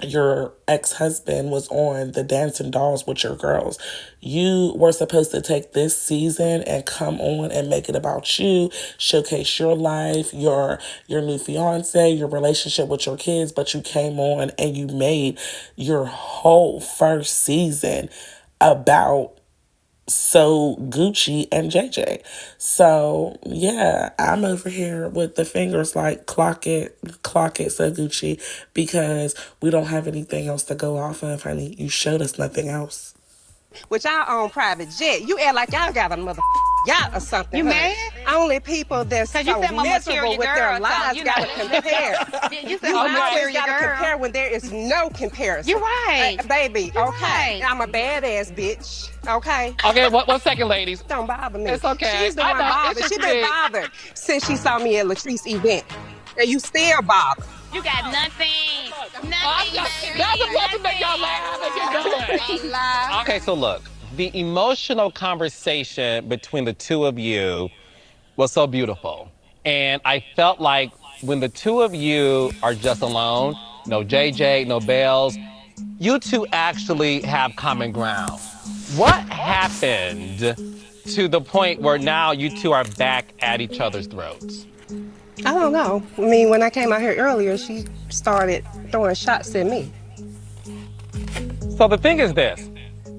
your ex-husband was on the Dancing Dolls with your girls. You were supposed to take this season and come on and make it about you, showcase your life, your new fiance, your relationship with your kids, but you came on and you made your whole first season about Gucci and JJ. So yeah, I'm over here with the fingers like clock it, So Gucci, because we don't have anything else to go off of, honey. You showed us nothing else. With y'all own private jet, you act like y'all got a mother yacht or something. You mad? Only people that's so miserable with their lives gotta compare. You said my always gotta compare when there is no comparison. You're right. Baby, You're okay. right. I'm a badass bitch. Okay? Okay, one second, ladies. Don't bother me. It's okay. She's the one bothered. She's been bothered since she saw me at Latrice's event. And you still bothered. You got nothing. That's enough to make y'all laugh and get going. Okay, so look, the emotional conversation between the two of you was so beautiful. And I felt like when the two of you are just alone, no JJ, no Belle's, you two actually have common ground. What happened to the point where now you two are back at each other's throats? I don't know. I mean, when I came out here earlier, she started throwing shots at me. So the thing is this,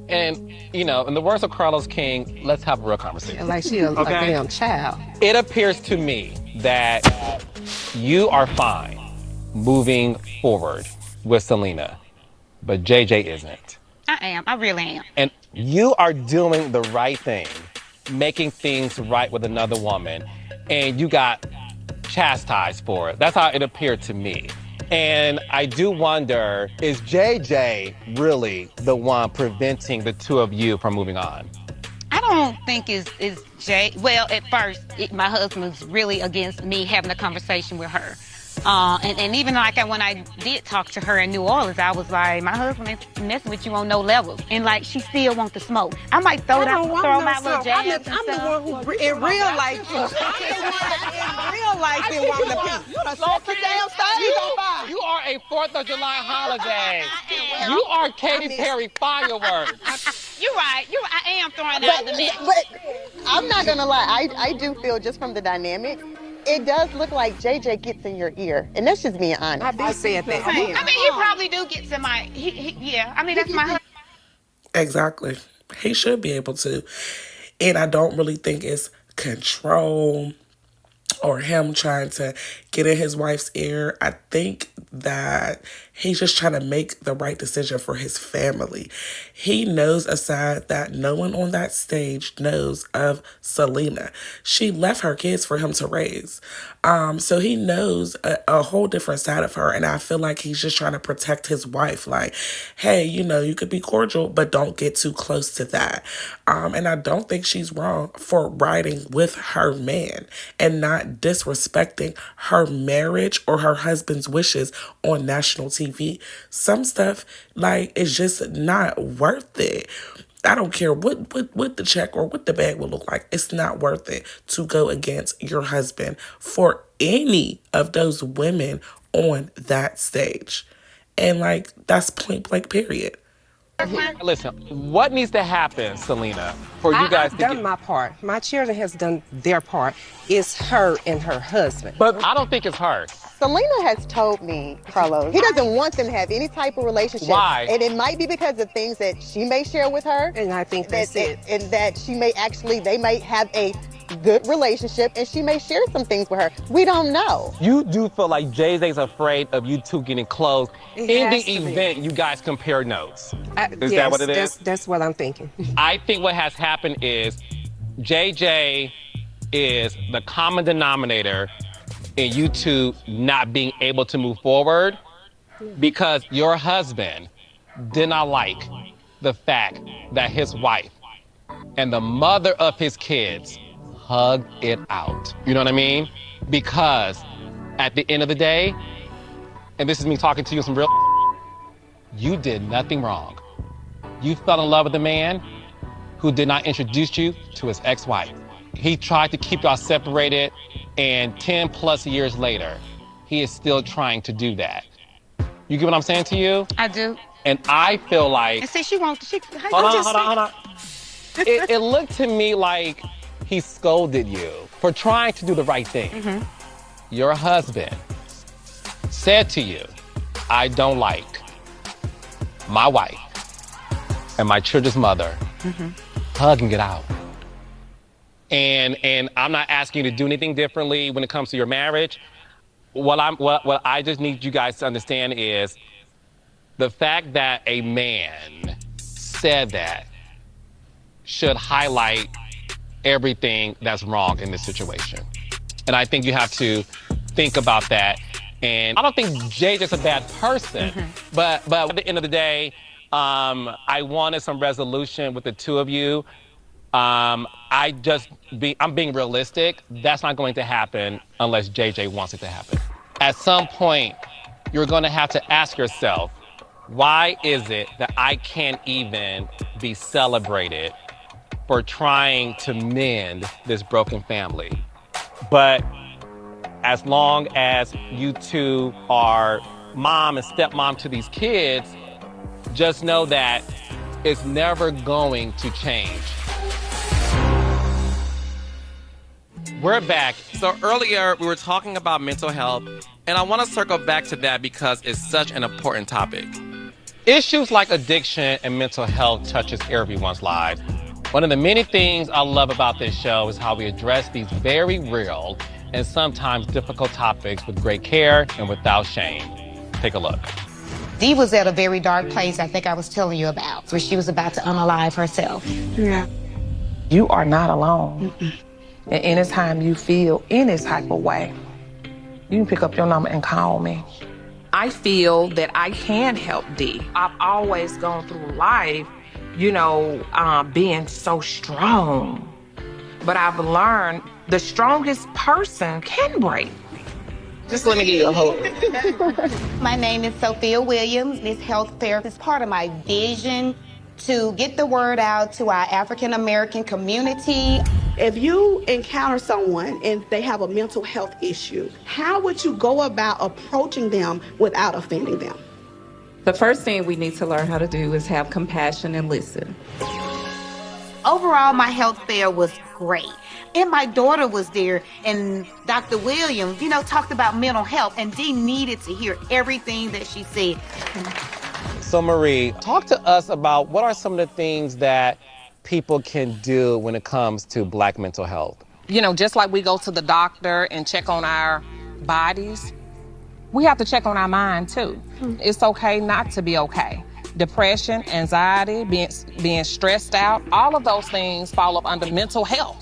and, you know, in the words of Carlos King, let's have a real conversation. Like she a damn child. It appears to me that you are fine moving forward with Selena, but JJ isn't. I am. I really am. And you are doing the right thing, making things right with another woman, and you got chastised for it. That's how it appeared to me. And I do wonder, is JJ really the one preventing the two of you from moving on? I don't think it's Jay. Well, at first, my husband was really against me having a conversation with her. And even like when I did talk to her in New Orleans, I was like, my husband ain't messing with you on no level. And like, she still wants the smoke. I might throw my little jabs. I'm the one who, in real life, been wanting to pee. You are a 4th of July holiday. You are Katy Perry fireworks. You're right. I am throwing out the mix. But I'm not gonna lie, I do feel just from the dynamic, it does look like JJ gets in your ear, and that's just being honest. I do said that. I mean, he probably do get to my. Yeah. I mean, that's my husband. Exactly. He should be able to. And I don't really think it's control or him trying to get in his wife's ear. I think that he's just trying to make the right decision for his family. He knows a side that no one on that stage knows of Selena. She left her kids for him to raise. So he knows a whole different side of her. And I feel like he's just trying to protect his wife. Like, hey, you could be cordial, but don't get too close to that. And I don't think she's wrong for riding with her man and not disrespecting her marriage or her husband's wishes on national TV. Some stuff, like, is just not worth it. I don't care what the check or what the bag will look like. It's not worth it to go against your husband for any of those women on that stage. And, like, that's point blank, period. Listen, what needs to happen, Selena, for you guys I've to done my part. My children has done their part. It's her and her husband. But I don't think it's her. Selena has told me, Carlos, he doesn't want them to have any type of relationship. Why? And it might be because of things that she may share with her. And I think that's it. And that they may have a good relationship and she may share some things with her. We don't know. You do feel like Jay-Z's afraid of you two getting close It in the has to be. event you guys compare notes. Is Yes, that what it is? That's what I'm thinking. I think what has happened is JJ is the common denominator in you two not being able to move forward because your husband did not like the fact that his wife and the mother of his kids hugged it out. You know what I mean? Because at the end of the day, and this is me talking to you some real, you did nothing wrong. You fell in love with a man who did not introduce you to his ex-wife. He tried to keep y'all separated, and 10 plus years later, he is still trying to do that. You get what I'm saying to you? I do. And I feel like, And see, hold on. It looked to me like he scolded you for trying to do the right thing. Mm-hmm. Your husband said to you, I don't like my wife and my children's mother hugging it out. And I'm not asking you to do anything differently when it comes to your marriage. What I just need you guys to understand is the fact that a man said that should highlight everything that's wrong in this situation. And I think you have to think about that. And I don't think Jay's just a bad person, but at the end of the day, I wanted some resolution with the two of you. I'm being realistic. That's not going to happen unless JJ wants it to happen. At some point, you're going to have to ask yourself, why is it that I can't even be celebrated for trying to mend this broken family? But as long as you two are mom and stepmom to these kids, just know that it's never going to change. We're back. So earlier we were talking about mental health, and I want to circle back to that because it's such an important topic. Issues like addiction and mental health touches everyone's lives. One of the many things I love about this show is how we address these very real and sometimes difficult topics with great care and without shame. Take a look. Dee was at a very dark place, I think I was telling you about, where she was about to unalive herself. Yeah. You are not alone. And anytime you feel any type of way, you can pick up your number and call me. I feel that I can help Dee. I've always gone through life, being so strong. But I've learned the strongest person can break. Just let me give you a hug. My name is Sophia Williams. This health fair is part of my vision to get the word out to our African American community. If you encounter someone and they have a mental health issue, how would you go about approaching them without offending them? The first thing we need to learn how to do is have compassion and listen. Overall, my health fair was great. And my daughter was there, and Dr. Williams, talked about mental health, and Dee needed to hear everything that she said. So Marie, talk to us about what are some of the things that people can do when it comes to Black mental health? Just like we go to the doctor and check on our bodies, we have to check on our mind too. It's okay not to be okay. Depression, anxiety, being stressed out, all of those things fall up under mental health.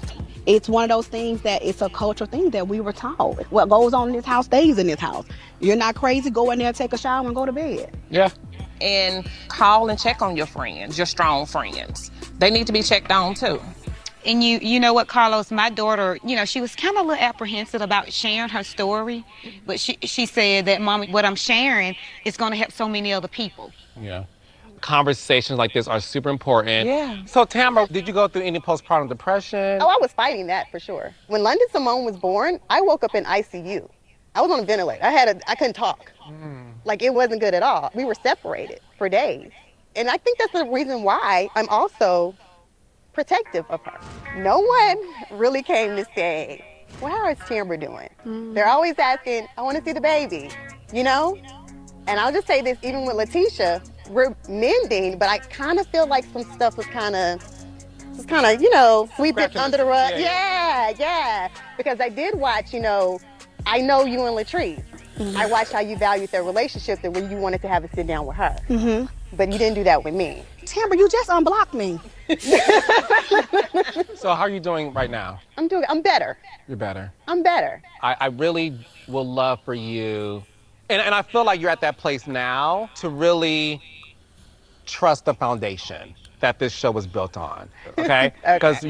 It's one of those things that it's a cultural thing that we were taught. What goes on in this house stays in this house. You're not crazy, go in there, take a shower, and go to bed. Yeah. And call and check on your friends, your strong friends. They need to be checked on too. And you know what, Carlos, my daughter, she was kind of a little apprehensive about sharing her story, but she said that, Mommy, what I'm sharing is going to help so many other people. Yeah. Conversations like this are super important. Yeah. So, Tamara, did you go through any postpartum depression? Oh, I was fighting that for sure. When London Simone was born, I woke up in ICU. I was on a ventilator. I couldn't talk. Like, it wasn't good at all. We were separated for days. And I think that's the reason why I'm also protective of her. No one really came to say, well, how is Tamara doing? They're always asking, I want to see the baby, And I'll just say this, even with Letitia, we're mending, but I kind of feel like some stuff was kind of, sweep it under the rug. Yeah. Because I did watch, I know you and Latrice. I watched how you valued their relationship, that when you wanted to have a sit down with her. But you didn't do that with me. Tamara, you just unblocked me. So how are you doing right now? I'm better. You're better. I'm better. I really would love for you, and I feel like you're at that place now to really trust the foundation that this show was built on, okay? Because,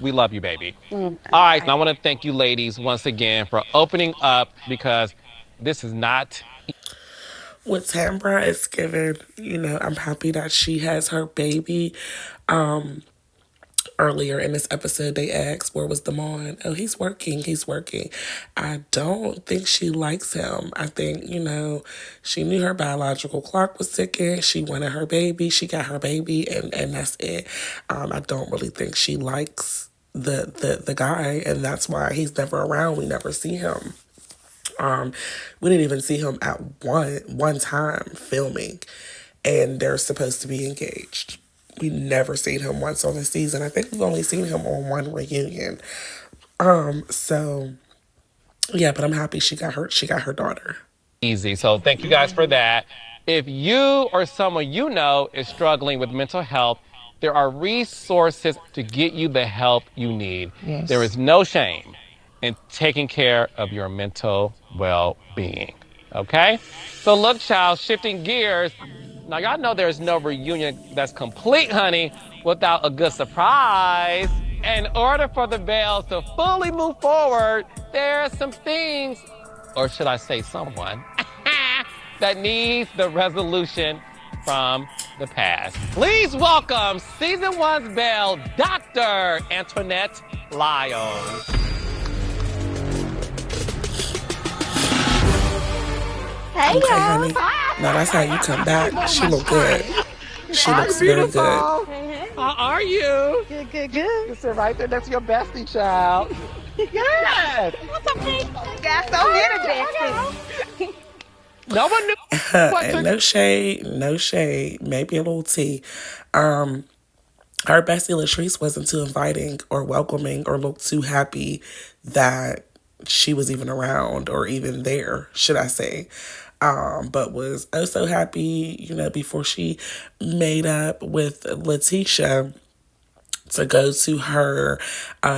we love you, baby. All right, and I want to thank you ladies once again for opening up, because this is not... With Tambra, it's given, I'm happy that she has her baby. Earlier in this episode, they asked, where was Damon? Oh, he's working. I don't think she likes him. I think, she knew her biological clock was ticking. She wanted her baby. She got her baby, and that's it. I don't really think she likes the guy, and that's why he's never around. We never see him. We didn't even see him at one time filming, and they're supposed to be engaged. We never seen him once on the season. I think we've only seen him on one reunion. So yeah, but I'm happy she got her daughter. Easy. So thank you guys for that. If you or someone you know is struggling with mental health, there are resources to get you the help you need. Yes. There is no shame in taking care of your mental well-being. Okay? So look, child, shifting gears. Now, y'all know there's no reunion that's complete, honey, without a good surprise. In order for the Bells to fully move forward, there are some things, or should I say someone, that needs the resolution from the past. Please welcome Season 1's Belle, Dr. Antoinette Lyons. Hey, Okay, y'all. honey. Now that's how you come back. She look good. She looks very good. How are you? Good. You sit right there next to your bestie, child. Yes. What's up, Pete? Got so many besties. No one knew. And no shade, maybe a little tea. Her bestie Latrice wasn't too inviting or welcoming or looked too happy that she was even around or even there, should I say. But was also happy, before she made up with Letitia to go to her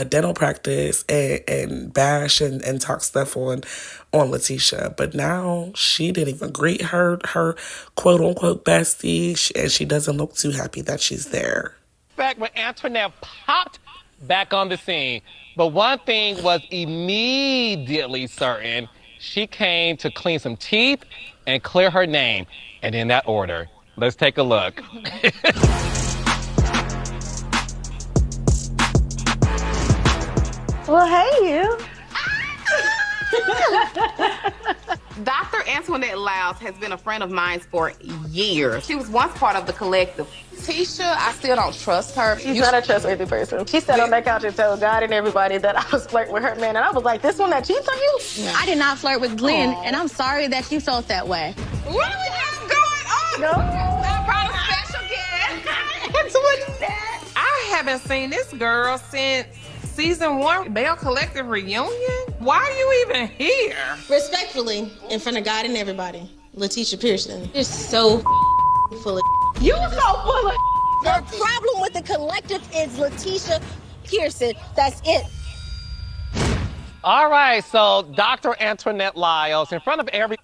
dental practice and bash and talk stuff on Letitia. But now she didn't even greet her quote unquote bestie, and she doesn't look too happy that she's there. Back when Antoinette popped back on the scene. But one thing was immediately certain. She came to clean some teeth and clear her name. And in that order. Let's take a look. Well, hey, you. Dr. Antoinette Lyles has been a friend of mine for years. She was once part of the collective. Tisha, I still don't trust her. She's not a trustworthy person. She sat on that couch and told God and everybody that I was flirting with her man, and I was like, this one that cheats on you? I did not flirt with Glenn, and I'm sorry that you felt that way. What do we have going on? No. I brought a special guest. I haven't seen this girl since season 1 Belle Collective reunion? Why are you even here? Respectfully, in front of God and everybody, Letitia Pearson is so full of. You so full of. The problem with the collective is Letitia Pearson. That's it. All right, so Dr. Antoinette Lyles, in front of everybody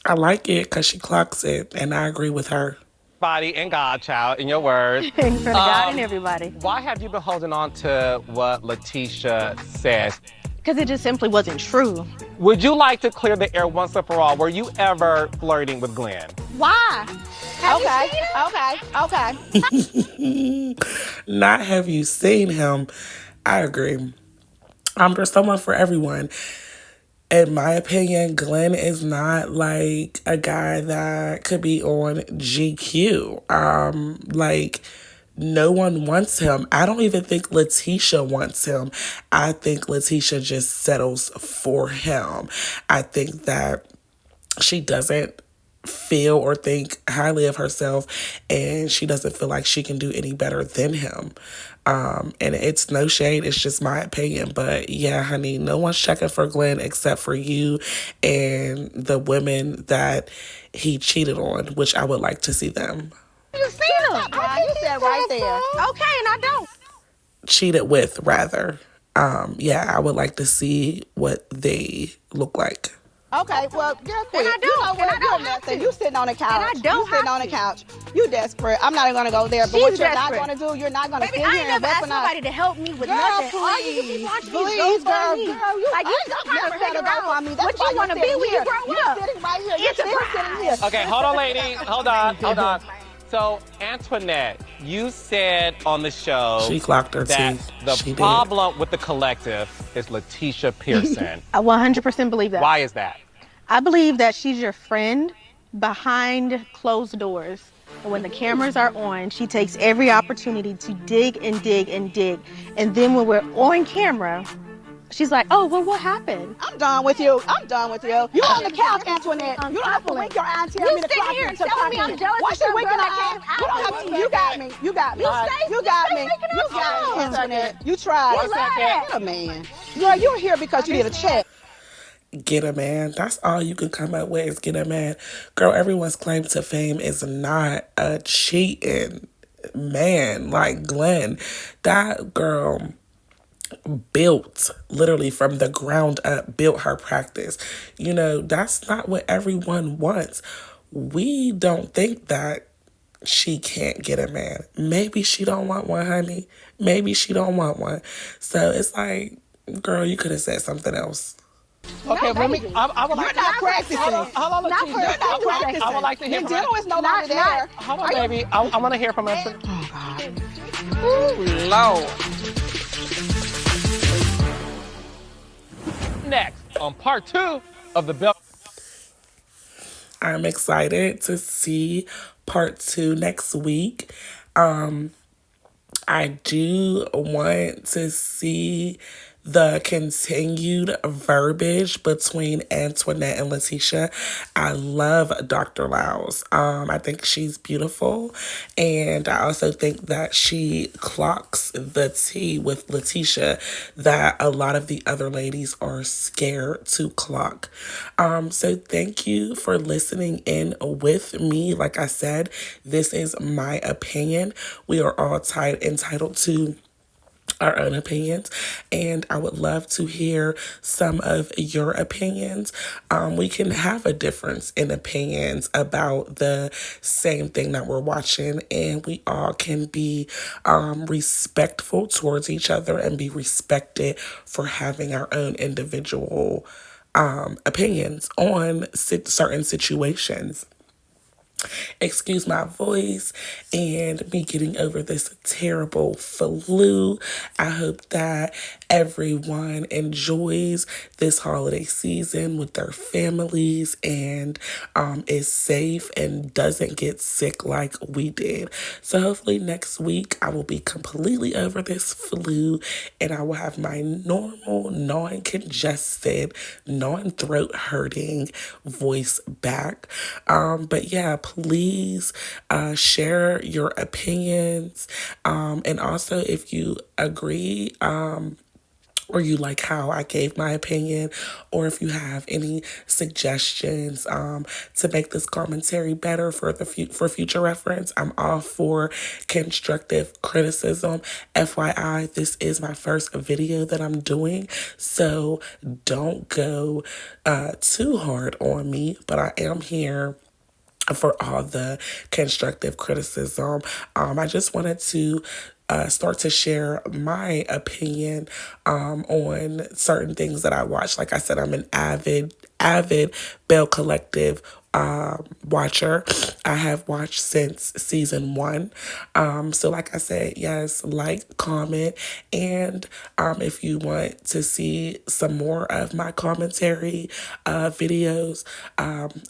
I like it because she clocks it, and I agree with her. and Godchild, in your words. In front of God and everybody. Why have you been holding on to what Letitia says? Because it just simply wasn't true. Would you like to clear the air once and for all? Were you ever flirting with Glenn? Why? Okay. Not have you seen him? I agree. There's someone for everyone. In my opinion, Glenn is not like a guy that could be on GQ. No one wants him. I don't even think Letitia wants him. I think Letitia just settles for him. I think that she doesn't feel or think highly of herself, and she doesn't feel like she can do any better than him. And it's no shade, it's just my opinion. But yeah, honey, no one's checking for Glenn except for you and the women that he cheated on, which I would like to see them. You seen him. You said right there. Okay, and I don't. Cheated with, rather. Yeah, I would like to see what they look like. Okay, well, girl, quit. And I don't. You know And what? I You're don't have nothing. to. You sitting on the couch. And I don't You sitting have on the to. couch. You desperate. I'm not even gonna go there. But She's what you're desperate. not gonna do, you're not gonna Baby, sit I here ain't and never asked weaponize. nobody to help me with Girl, nothing. All you please, keep watching please, these girl, me. girl, you, Like, you I still never trying to said figure about out me. That's what why you want to you're be when you sitting grow here. up. You're sitting right here. You're still sitting here. Okay, hold on, ladies. Hold on. So, Antoinette, you said on the show She clocked her that teeth. the She did. problem with the collective is Letitia Pearson. I 100% believe that. Why is that? I believe that she's your friend behind closed doors. And when the cameras are on, she takes every opportunity to dig and dig and dig. And then when we're on camera, she's like, oh, well, what happened? I'm done with you. I'm done with you. You on the couch, Antoinette. You don't have to wink your eye and tell You me to sitting clock here in and to telling clock me in. I'm jealous Why of she some winking girl her that eye? came You don't after have to. me. You got me. You got me. You You got me. making You us got me, wrong. Antoinette. You tried. You love it. Get a man. Girl, you're here because you need a check. Get a man. That's all you can come up with is get a man. Girl, everyone's claim to fame is not a cheating man like Glenn. That girl built, literally from the ground up, built her practice. You know, that's not what everyone wants. We don't think that she can't get a man. Maybe she don't want one, honey. Maybe she don't want one. So it's like, girl, you could have said something else. Okay, let me. I would like You're not practicing. Hold on, Not Letitia. practicing. I would like to hear The from dental is no longer there. Hold on, baby. I want to hear from Antoinette. Oh, God. Ooh, Lord. Next, on part 2 of the Belle. I'm excited to see part 2 next week. I do want to see the continued verbiage between Antoinette and Letitia. I love Dr. Lyles. I think she's beautiful, and I also think that she clocks the tea with Letitia that a lot of the other ladies are scared to clock. So thank you for listening in with me. Like I said, this is my opinion. We are all entitled to our own opinions, and I would love to hear some of your opinions. We can have a difference in opinions about the same thing that we're watching, and we all can be respectful towards each other and be respected for having our own individual opinions on certain situations. Excuse my voice and me getting over this terrible flu. I hope that everyone enjoys this holiday season with their families and is safe and doesn't get sick like we did. So hopefully next week I will be completely over this flu and I will have my normal, non-congested, non-throat hurting voice back. But yeah, please share your opinions. And also if you agree, or you like how I gave my opinion, or if you have any suggestions to make this commentary better for for future reference, I'm all for constructive criticism. FYI, this is my first video that I'm doing, so don't go too hard on me, but I am here for all the constructive criticism. I just wanted to start to share my opinion on certain things that I watch. Like I said, I'm an avid Belle Collective watcher. I have watched since season 1. So like I said, yes, like, comment, and if you want to see some more of my commentary videos,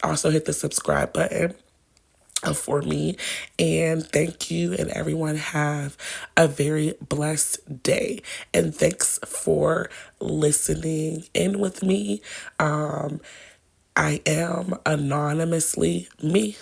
also hit the subscribe button for me. And thank you, and everyone have a very blessed day. And thanks for listening in with me. I am anonymously me.